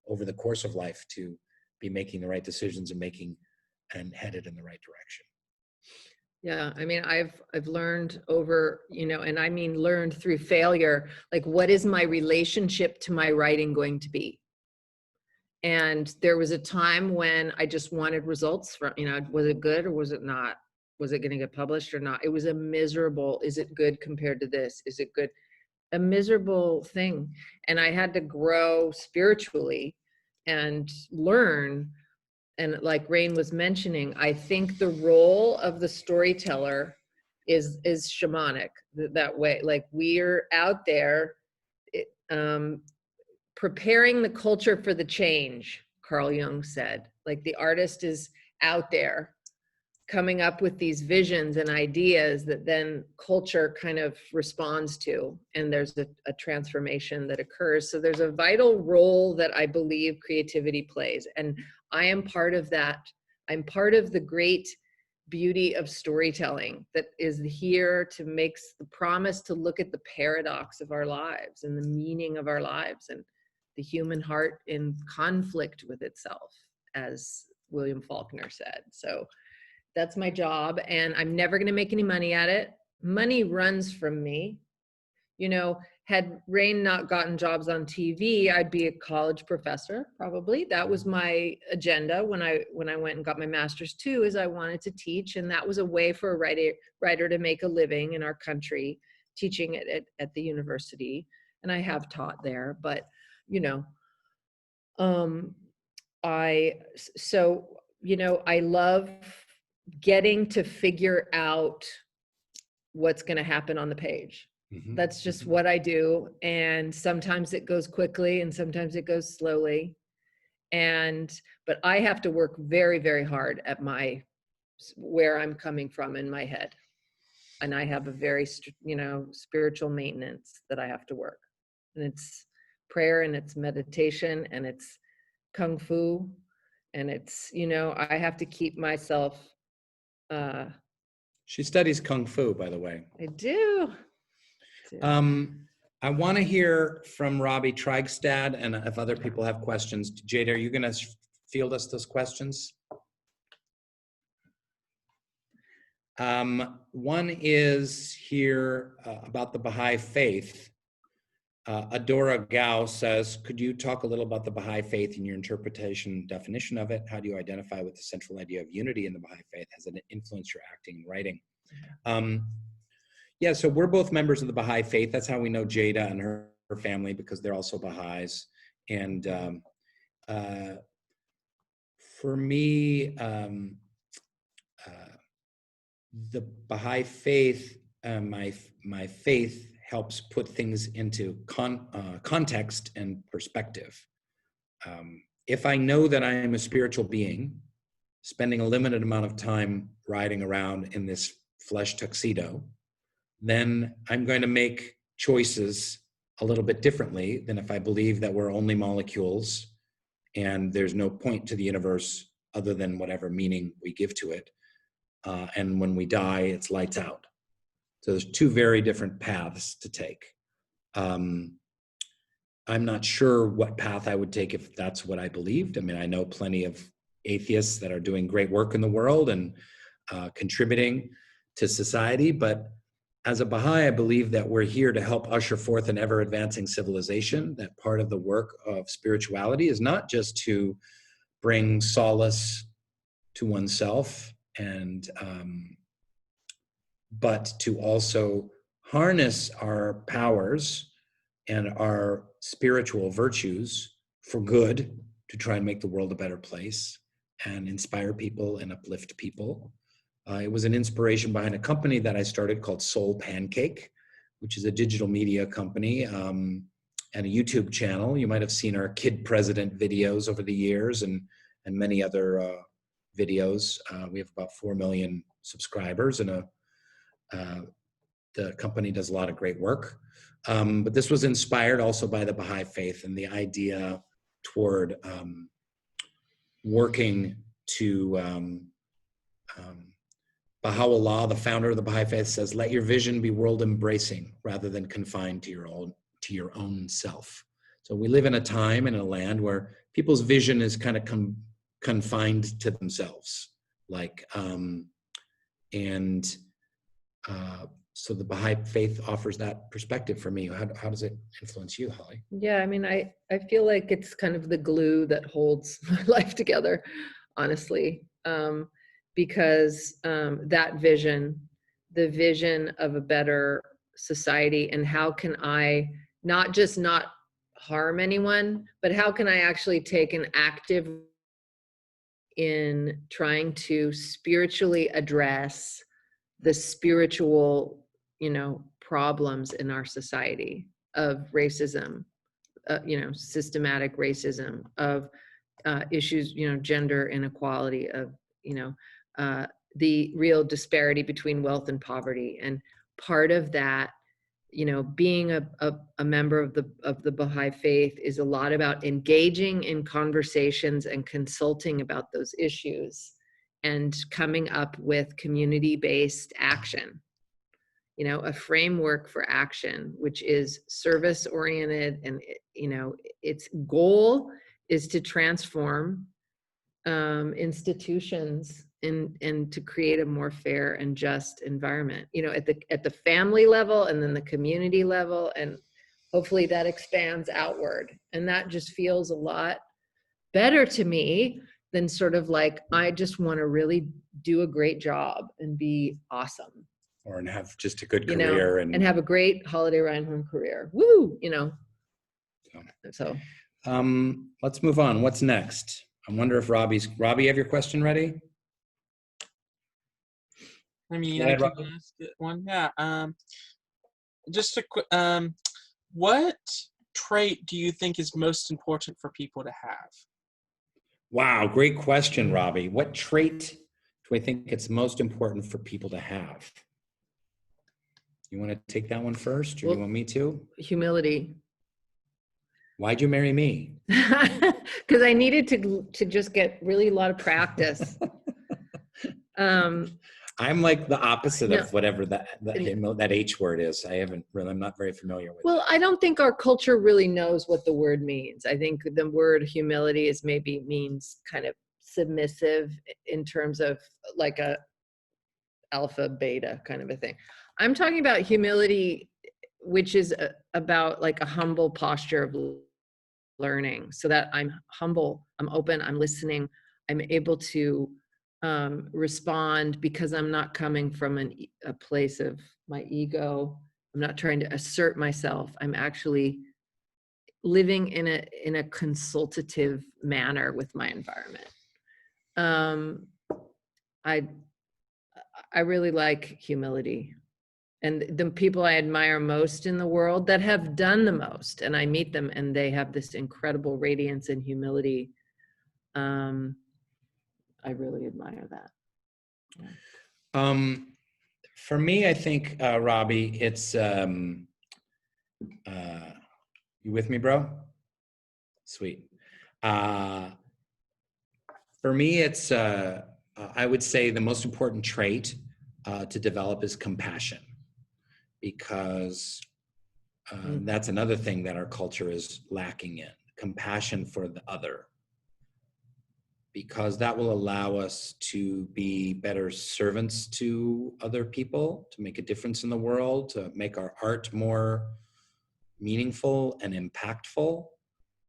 over the course of life to be making the right decisions and headed in the right direction. Yeah, I mean, I've learned over, and I mean learned through failure, like, what is my relationship to my writing going to be? And there was a time when I just wanted results from, was it good or was it not? Was it going to get published or not? It was a miserable, is it good compared to this? Is it good? A miserable thing. And I had to grow spiritually and learn. And like Rainn was mentioning, I think the role of the storyteller is shamanic that way. Like we're out there preparing the culture for the change, Carl Jung said. Like the artist is out there coming up with these visions and ideas that then culture kind of responds to, and there's a transformation that occurs. So there's a vital role that I believe creativity plays, and I am part of that. I'm part of the great beauty of storytelling that is here to make the promise to look at the paradox of our lives and the meaning of our lives and the human heart in conflict with itself, as William Faulkner said. So that's my job, and I'm never going to make any money at it. Money runs from me. Had Rainn not gotten jobs on TV, I'd be a college professor, probably. That was my agenda when I went and got my master's too, is I wanted to teach, and that was a way for a writer to make a living in our country, teaching it at the university. And I have taught there, but I love getting to figure out what's going to happen on the page. Mm-hmm. That's just what I do. And sometimes it goes quickly and sometimes it goes slowly. But I have to work very, very hard at where I'm coming from in my head. And I have a very, spiritual maintenance that I have to work. And it's prayer and it's meditation and it's kung fu. And it's, I have to keep myself. She studies kung fu, by the way. I do. I want to hear from Robbie Trygstad, and if other people have questions. Jada, are you going to field us those questions? One is here about the Baha'i faith. Adora Gao says, could you talk a little about the Baha'i faith and your interpretation, definition of it? How do you identify with the central idea of unity in the Baha'i faith? Has it influenced your acting and writing? Yeah, so we're both members of the Baha'i faith. That's how we know Jada and her family, because they're also Baha'is. And for me, the Baha'i faith, my faith helps put things into context and perspective. If I know that I am a spiritual being, spending a limited amount of time riding around in this flesh tuxedo, then I'm going to make choices a little bit differently than if I believe that we're only molecules and there's no point to the universe other than whatever meaning we give to it. And when we die, it's lights out. So there's two very different paths to take. I'm not sure what path I would take if that's what I believed. I mean, I know plenty of atheists that are doing great work in the world and contributing to society, but as a Baha'i, I believe that we're here to help usher forth an ever-advancing civilization, that part of the work of spirituality is not just to bring solace to oneself, but to also harness our powers and our spiritual virtues for good, to try and make the world a better place and inspire people and uplift people. It was an inspiration behind a company that I started called Soul Pancake, which is a digital media company and a YouTube channel. You might have seen our Kid President videos over the years and many other videos. We have about 4 million subscribers, and the company does a lot of great work. But this was inspired also by the Baha'i faith and the idea toward working to Baha'u'llah, the founder of the Baha'i faith, says, let your vision be world embracing rather than confined to your own self. So we live in a time and a land where people's vision is kind of confined to themselves. so the Baha'i faith offers that perspective for me. How does it influence you, Holly? Yeah, I mean, I feel like it's kind of the glue that holds my life together, honestly, because that vision, the vision of a better society, and how can I not just not harm anyone, but how can I actually take an active in trying to spiritually address the spiritual, problems in our society of racism, systematic racism, of issues, gender inequality, of, the real disparity between wealth and poverty. And part of that, being a member of the Baha'i faith is a lot about engaging in conversations and consulting about those issues and coming up with community-based action, a framework for action, which is service-oriented, and, its goal is to transform institutions and to create a more fair and just environment, at the family level, and then the community level, and hopefully that expands outward. And that just feels a lot better to me than sort of like, I just want to really do a great job and be awesome. Or and have just a good career and have a great Holiday Reinhorn career. Woo, So. Let's move on. What's next? I wonder if Robbie, you have your question ready? I mean, Yeah, I can ask it one. Yeah. Just a quick. What trait do you think is most important for people to have? Wow, great question, Robbie. What trait do I think it's most important for people to have? You want to take that one first, or do you want me to? Humility. Why'd you marry me? Because I needed to just get really a lot of practice. I'm like the opposite of whatever that H word is. I'm not very familiar with it. Well, I don't think our culture really knows what the word means. I think the word humility means kind of submissive in terms of like a alpha beta kind of a thing. I'm talking about humility, which is about like a humble posture of learning, so that I'm humble, I'm open, I'm listening, I'm able to respond, because I'm not coming from a place of my ego. I'm not trying to assert myself. I'm actually living in a consultative manner with my environment. I really like humility. And the people I admire most in the world that have done the most, and I meet them and they have this incredible radiance and humility. I really admire that. Yeah. For me, I think, Robbie, it's, you with me, bro? Sweet. For me, it's, I would say the most important trait to develop is compassion, because that's another thing that our culture is lacking in, compassion for the other, because that will allow us to be better servants to other people, to make a difference in the world, to make our art more meaningful and impactful.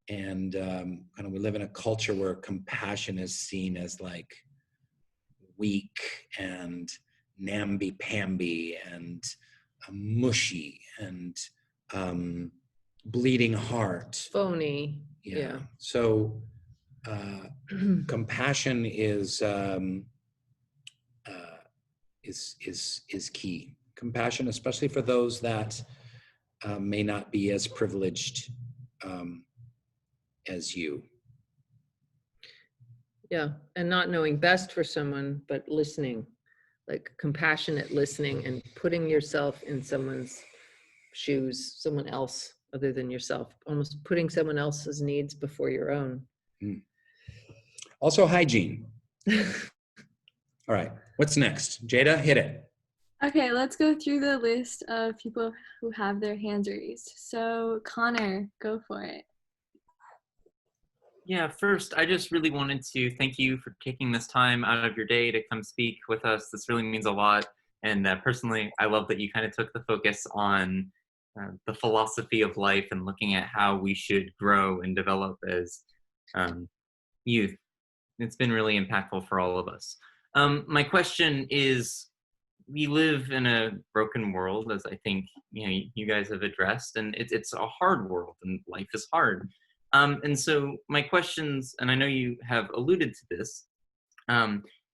And kind of we live in a culture where compassion is seen as like weak and namby-pamby and mushy and bleeding heart. Phony. Yeah. So compassion is key. Compassion, especially for those that may not be as privileged as you. Yeah, and not knowing best for someone, but listening, like compassionate listening and putting yourself in someone's shoes, someone else other than yourself, almost putting someone else's needs before your own. Also hygiene. All right, what's next? Jada, hit it. Okay, let's go through the list of people who have their hands raised. So Connor, go for it. Yeah, first, I just really wanted to thank you for taking this time out of your day to come speak with us. This really means a lot. And personally, I love that you kind of took the focus on the philosophy of life and looking at how we should grow and develop as youth. It's been really impactful for all of us. My question is, we live in a broken world, as I think you guys have addressed, and it's a hard world, and life is hard. And so my questions, and I know you have alluded to this,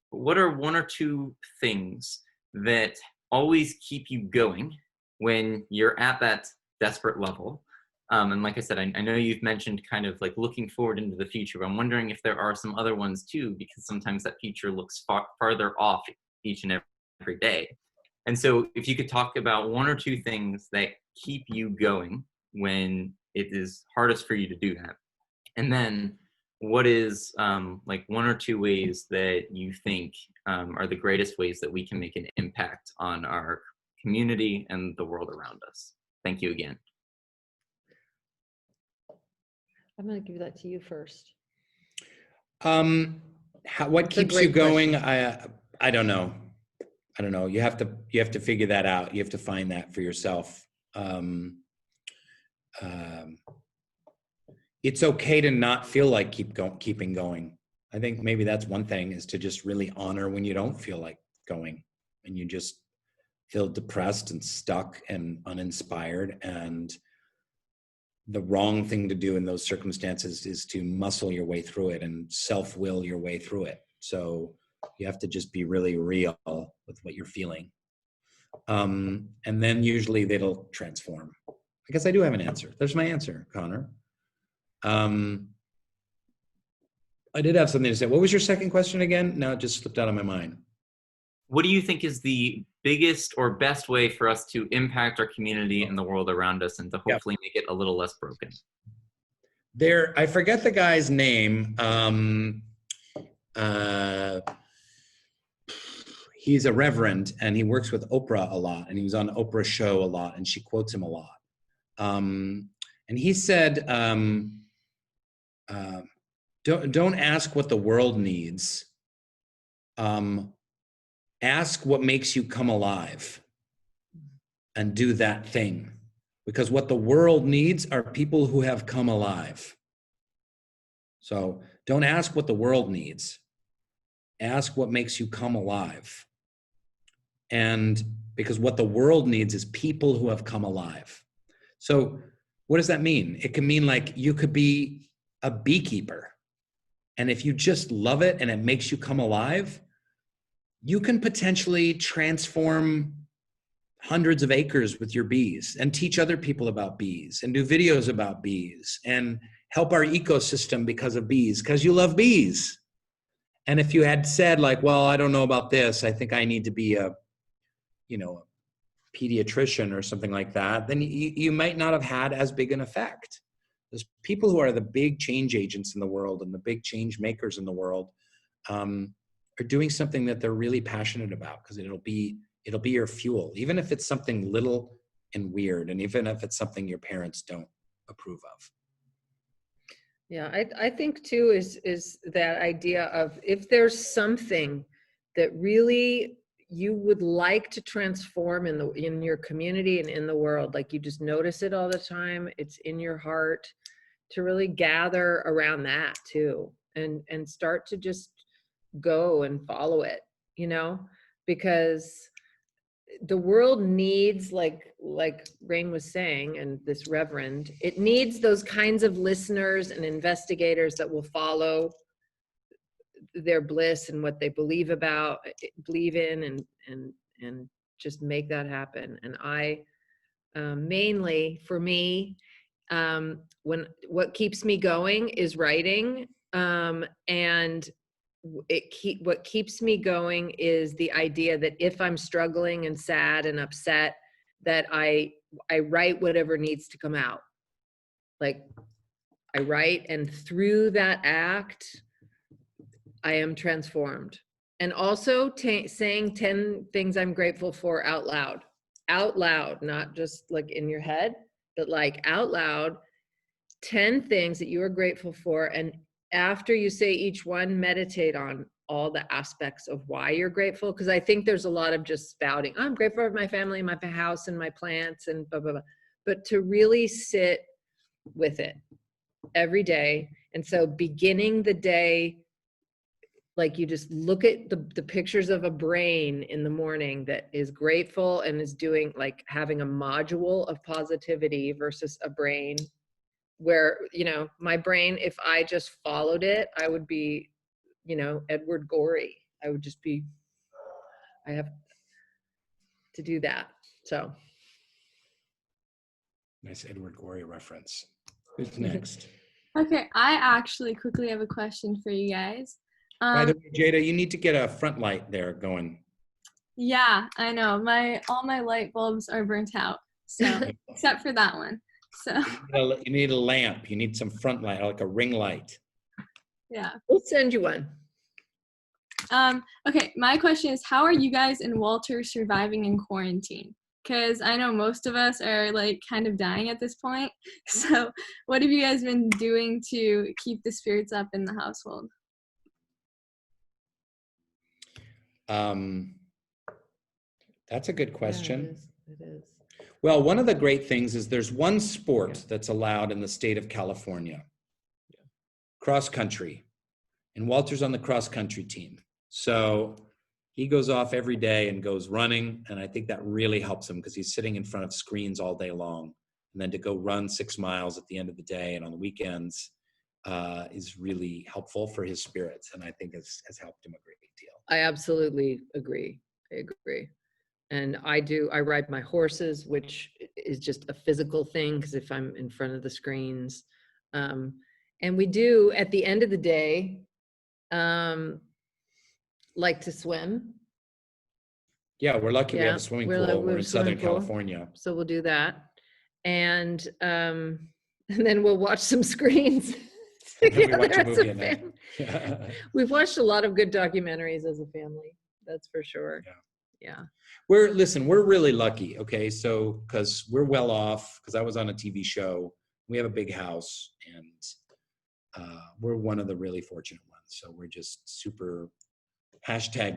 what are one or two things that always keep you going when you're at that desperate level? And like I said, I know you've mentioned kind of like looking forward into the future, but I'm wondering if there are some other ones too, because sometimes that future looks farther off each and every day. And so if you could talk about one or two things that keep you going when it is hardest for you to do that. And then what is like one or two ways that you think are the greatest ways that we can make an impact on our community and the world around us? Thank you again. I'm going to give that to you first. What keeps you going? I don't know. I don't know. You have to figure that out. You have to find that for yourself. It's okay to not feel like keeping going. I think maybe that's one thing, is to just really honor when you don't feel like going and you just feel depressed and stuck and uninspired. And the wrong thing to do in those circumstances is to muscle your way through it and self-will your way through it. So you have to just be really real with what you're feeling. And then usually they'll transform. I guess I do have an answer. There's my answer, Connor. I did have something to say. What was your second question again? Now it just slipped out of my mind. What do you think is the biggest or best way for us to impact our community and the world around us, and to hopefully make it a little less broken? I forget the guy's name. He's a reverend, and he works with Oprah a lot, and he was on Oprah's show a lot, and she quotes him a lot. And he said, don't ask what the world needs. Ask what makes you come alive, and do that thing. Because what the world needs are people who have come alive. So don't ask what the world needs. Ask what makes you come alive. And because what the world needs is people who have come alive. So what does that mean? It can mean like you could be a beekeeper. And if you just love it and it makes you come alive, you can potentially transform hundreds of acres with your bees and teach other people about bees and do videos about bees and help our ecosystem because of bees, because you love bees. And if you had said like, well, I don't know about this, I think I need to be a pediatrician or something like that, then you might not have had as big an effect. There's people who are the big change agents in the world and the big change makers in the world are doing something that they're really passionate about, because it'll be your fuel, even if it's something little and weird, and even if it's something your parents don't approve of. Yeah, I think too is that idea of, if there's something that really you would like to transform in your community and in the world, like you just notice it all the time, it's in your heart, to really gather around that too, and start to just go and follow it, because the world needs, like Rainn was saying, and this reverend, it needs those kinds of listeners and investigators that will follow their bliss and what they believe in, and just make that happen. And I mainly, for me, what keeps me going is writing, and what keeps me going is the idea that if I'm struggling and sad and upset, that I write whatever needs to come out. Like I write, and through that act, I am transformed. And also saying 10 things I'm grateful for out loud, not just like in your head, but like out loud, 10 things that you are grateful for. And after you say each one, meditate on all the aspects of why you're grateful. Because I think there's a lot of just spouting, I'm grateful for my family, my house, and my plants, and blah, blah, blah. But to really sit with it every day. And so beginning the day, like you just look at the pictures of a brain in the morning that is grateful and is doing, like, having a module of positivity versus a brain where, you know, my brain, if I just followed it, I would be, you know, Edward Gorey. I would just be, I have to do that. So. Nice Edward Gorey reference. Who's next? Okay, I actually quickly have a question for you guys. By the way, Jada, you need to get a front light there going. Yeah, I know. All my light bulbs are burnt out, so except for that one. So You need a lamp. You need some front light, like a ring light. yeah. We'll send you one. Okay, my question is, how are you guys and Walter surviving in quarantine? Because I know most of us are like kind of dying at this point. So what have you guys been doing to keep the spirits up in the household? That's a good question. Yeah, it is. Well, one of the great things is there's one sport that's allowed in the state of California, cross country. And Walter's on the cross country team. So he goes off every day and goes running. And I think that really helps him because he's sitting in front of screens all day long. And then to go run 6 miles at the end of the day and on the weekends is really helpful for his spirits. And I think has helped him a great deal. I absolutely agree. I agree. And I ride my horses, which is just a physical thing because if I'm in front of the screens. And we do, at the end of the day, like to swim. Yeah, we're lucky we have a swimming pool. We're in Southern California. So we'll do that. And then we'll watch some screens. We watch a movie at night. We've watched a lot of good documentaries as a family. That's for sure. Yeah. We're really lucky. Okay. So, cause we're well off, cause I was on a TV show, we have a big house and we're one of the really fortunate ones. So we're just super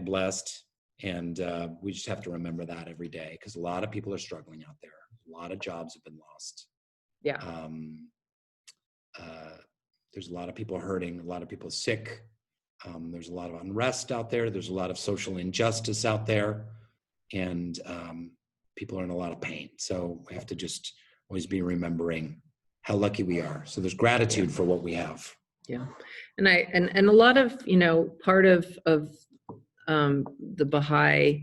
#blessed. And we just have to remember that every day. Cause a lot of people are struggling out there. A lot of jobs have been lost. Yeah. There's a lot of people hurting, a lot of people sick. There's a lot of unrest out there. There's a lot of social injustice out there. And people are in a lot of pain. So we have to just always be remembering how lucky we are. So there's gratitude for what we have. Yeah. And a lot of, you know, part of the Baha'i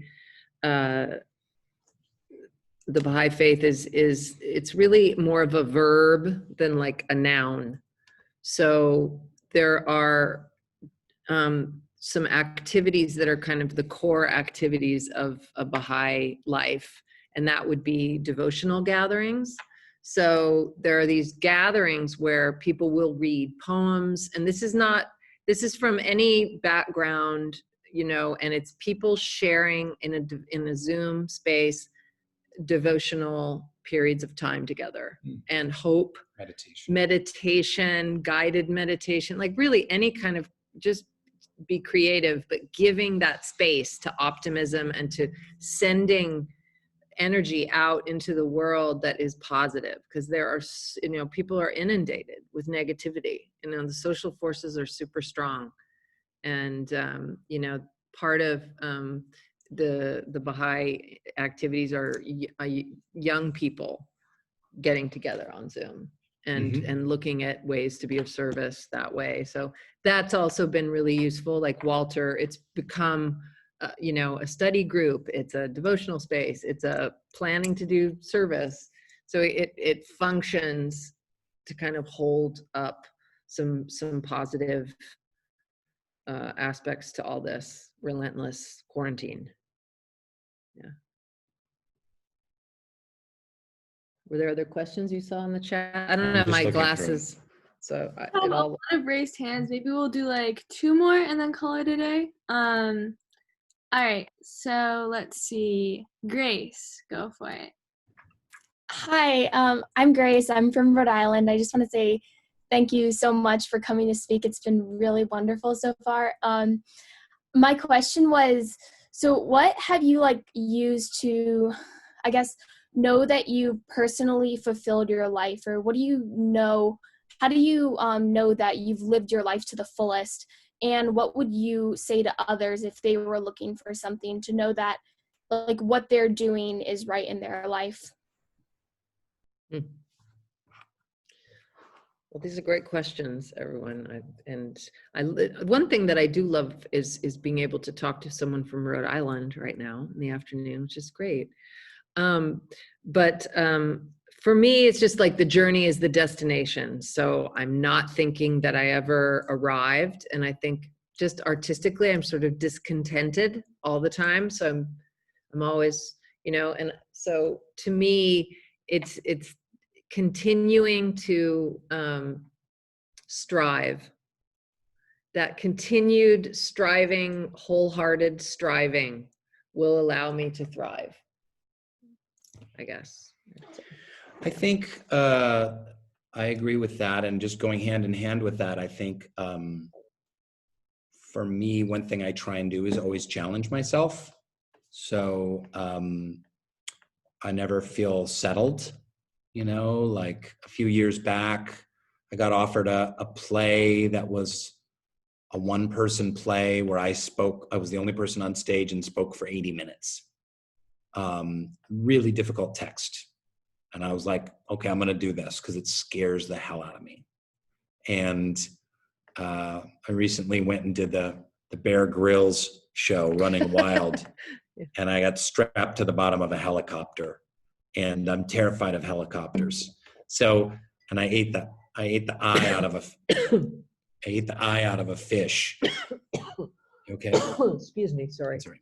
faith is it's really more of a verb than like a noun. So there are some activities that are kind of the core activities of a Baha'i life, and that would be devotional gatherings. So there are these gatherings where people will read poems, and this is from any background, you know, and it's people sharing in a Zoom space devotional periods of time together and hope, meditation, guided meditation, like really any kind of, just be creative, but giving that space to optimism and to sending energy out into the world that is positive, because there are, you know, people are inundated with negativity, you know, the social forces are super strong. And you know, part of the Baha'i activities are young people getting together on Zoom and looking at ways to be of service that way. So that's also been really useful. Like Walter, it's become you know, a study group, it's a devotional space, it's a planning to do service. So it functions to kind of hold up some positive aspects to all this relentless quarantine. Yeah. Were there other questions you saw in the chat? I don't have my glasses, so a lot of raised hands. Maybe we'll do like 2 more and then call it a day. All right, so let's see. Grace, go for it. Hi, I'm Grace. I'm from Rhode Island. I just want to say thank you so much for coming to speak. It's been really wonderful so far. my question was, so what have you like used to, I guess, know that you personally fulfilled your life, or what do you know, how do you know that you've lived your life to the fullest? And what would you say to others if they were looking for something to know that like what they're doing is right in their life? Hmm. Well, these are great questions, everyone. One thing that I do love is being able to talk to someone from Rhode Island right now in the afternoon, which is great. But for me, it's just like the journey is the destination. So I'm not thinking that I ever arrived, and I think just artistically, I'm sort of discontented all the time. So I'm always, and so to me, it's continuing to strive. That continued striving, wholehearted striving will allow me to thrive, I guess. I think I agree with that, and just going hand in hand with that, I think for me, one thing I try and do is always challenge myself. So I never feel settled. Like a few years back, I got offered a play that was a one-person play where I was the only person on stage and spoke for 80 minutes. Really difficult text. And I was like, okay, I'm going to do this because it scares the hell out of me. And I recently went and did the Bear Grylls show, Running Wild, Yeah. and I got strapped to the bottom of a helicopter. And I'm terrified of helicopters. So, and I ate the eye out of a fish. Okay. Excuse me. Sorry. Sorry.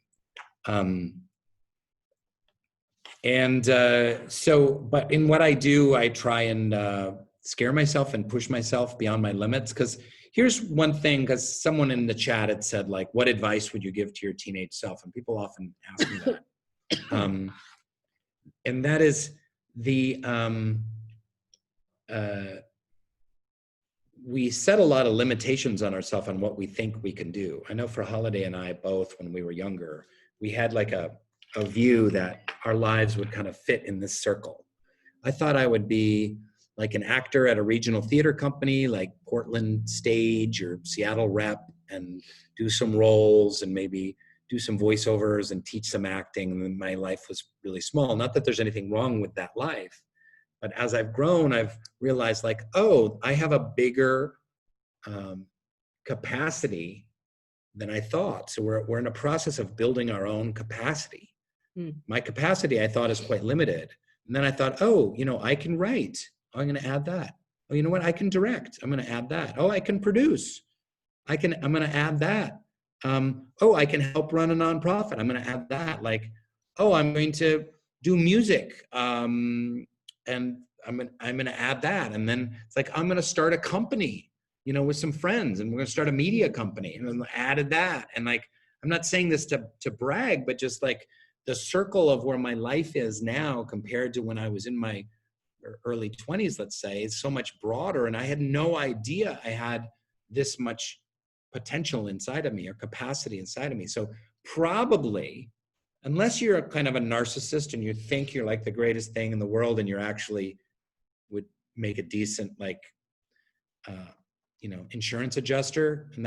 But in what I do, I try and scare myself and push myself beyond my limits. Because here's one thing, because someone in the chat had said, like, what advice would you give to your teenage self? And people often ask me that. And that is we set a lot of limitations on ourselves on what we think we can do. I know for Holiday and I both, when we were younger, we had like a view that our lives would kind of fit in this circle. I thought I would be like an actor at a regional theater company, like Portland Stage or Seattle Rep, and do some roles and maybe do some voiceovers and teach some acting. And my life was really small. Not that there's anything wrong with that life, but as I've grown, I've realized like, oh, I have a bigger capacity than I thought. So we're in a process of building our own capacity. My capacity, I thought, is quite limited. And then I thought, oh, I can write. Oh, I'm going to add that. Oh, you know what? I can direct. I'm going to add that. Oh, I can produce. I'm going to add that. Oh, I can help run a nonprofit. I'm going to add that. Like, oh, I'm going to do music. And I'm going to add that. And then it's like, I'm going to start a company, with some friends, and we're going to start a media company. And then I added that. And like, I'm not saying this to brag, but just like the circle of where my life is now compared to when I was in my early 20s, let's say, is so much broader. And I had no idea I had this much potential inside of me or capacity inside of me. So probably, unless you're a kind of a narcissist and you think you're like the greatest thing in the world and you're actually would make a decent, like, insurance adjuster, and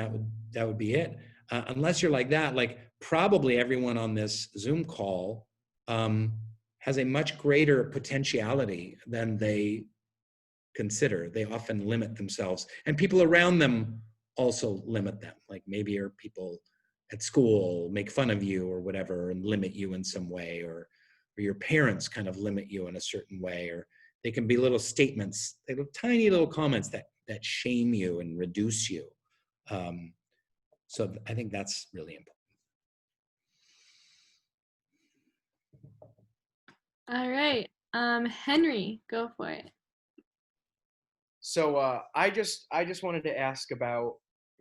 that would be it. Unless you're like that, like probably everyone on this Zoom call has a much greater potentiality than they consider. They often limit themselves, and people around them also limit them. Like maybe your people at school make fun of you or whatever and limit you in some way, or your parents kind of limit you in a certain way, or they can be little statements, tiny little comments that shame you and reduce you. So I think that's really important. All right. Henry, go for it. So I just wanted to ask about,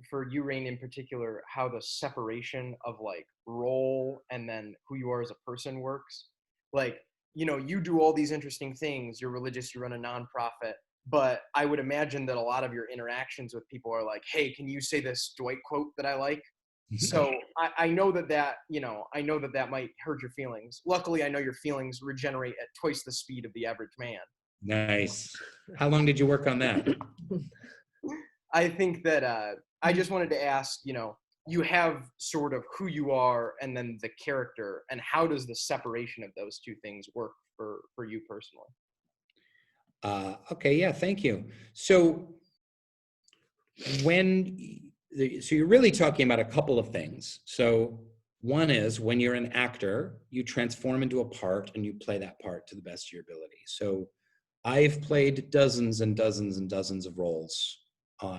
for you, Rainn, in particular, how the separation of like role and then who you are as a person works. Like, you do all these interesting things. You're religious, you run a nonprofit, but I would imagine that a lot of your interactions with people are like, hey, can you say this Dwight quote that I like? So I know that I know that might hurt your feelings. Luckily, I know your feelings regenerate at twice the speed of the average man. Nice. How long did you work on that? I think that I just wanted to ask, you have sort of who you are and then the character, and how does the separation of those two things work for you personally? Okay, yeah, thank you. So you're really talking about a couple of things. So one is when you're an actor, you transform into a part and you play that part to the best of your ability. So I've played dozens and dozens and dozens of roles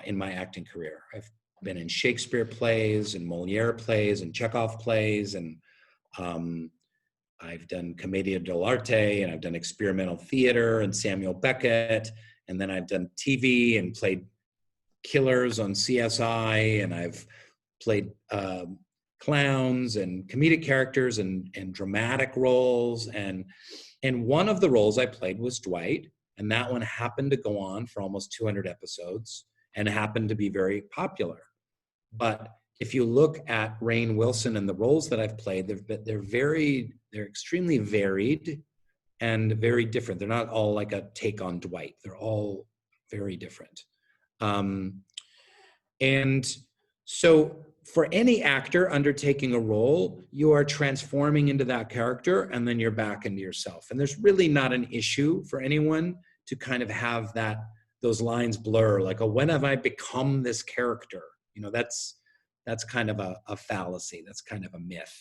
in my acting career. I've been in Shakespeare plays and Moliere plays and Chekhov plays, and I've done Commedia dell'arte, and I've done experimental theater and Samuel Beckett, and then I've done TV and played killers on CSI, and I've played clowns and comedic characters and dramatic roles, and one of the roles I played was Dwight, and that one happened to go on for almost 200 episodes and happened to be very popular. But if you look at Rainn Wilson and the roles that I've played, they're extremely varied and very different. They're not all like a take on Dwight. They're all very different. And so for any actor undertaking a role, you are transforming into that character and then you're back into yourself. And there's really not an issue for anyone to kind of have those lines blur, like, oh, when have I become this character? That's kind of a fallacy. That's kind of a myth.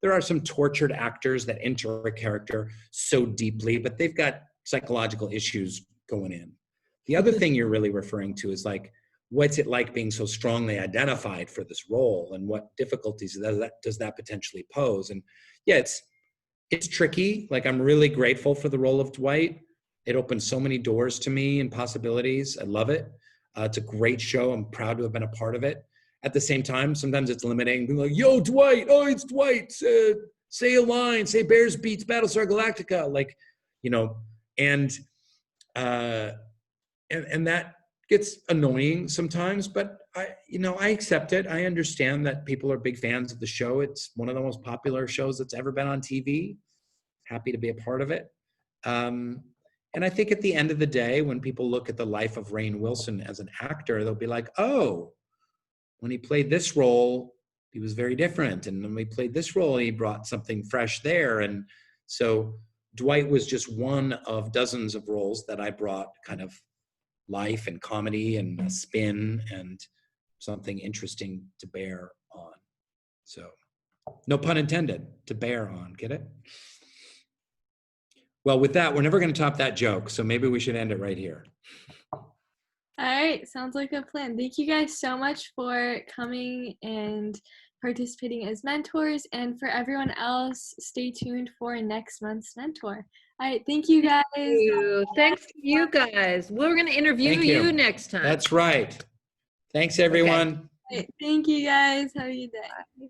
There are some tortured actors that enter a character so deeply, but they've got psychological issues going in. The other thing you're really referring to is like, what's it like being so strongly identified for this role, and what difficulties does that potentially pose? And yeah, it's tricky. Like, I'm really grateful for the role of Dwight. It opened so many doors to me and possibilities. I love it. It's a great show. I'm proud to have been a part of it. At the same time, sometimes it's limiting. Being like, yo, Dwight, oh, it's Dwight. Say a line, say Bears beats Battlestar Galactica. Like, and that gets annoying sometimes, but I accept it. I understand that people are big fans of the show. It's one of the most popular shows that's ever been on TV. Happy to be a part of it. And I think at the end of the day, when people look at the life of Rainn Wilson as an actor, they'll be like, oh, when he played this role, he was very different. And when we played this role, he brought something fresh there. And so Dwight was just one of dozens of roles that I brought kind of life and comedy and a spin and something interesting to bear on. So no pun intended, to bear on, get it? Well, with that, we're never going to top that joke, so maybe we should end it right here. All right, sounds like a plan. Thank you guys so much for coming and participating as mentors, and for everyone else, stay tuned for next month's mentor. All right, thank you guys. Thanks to you guys. We're going to interview you next time. That's right. Thanks, everyone. Okay. All right, thank you guys. Have a good day.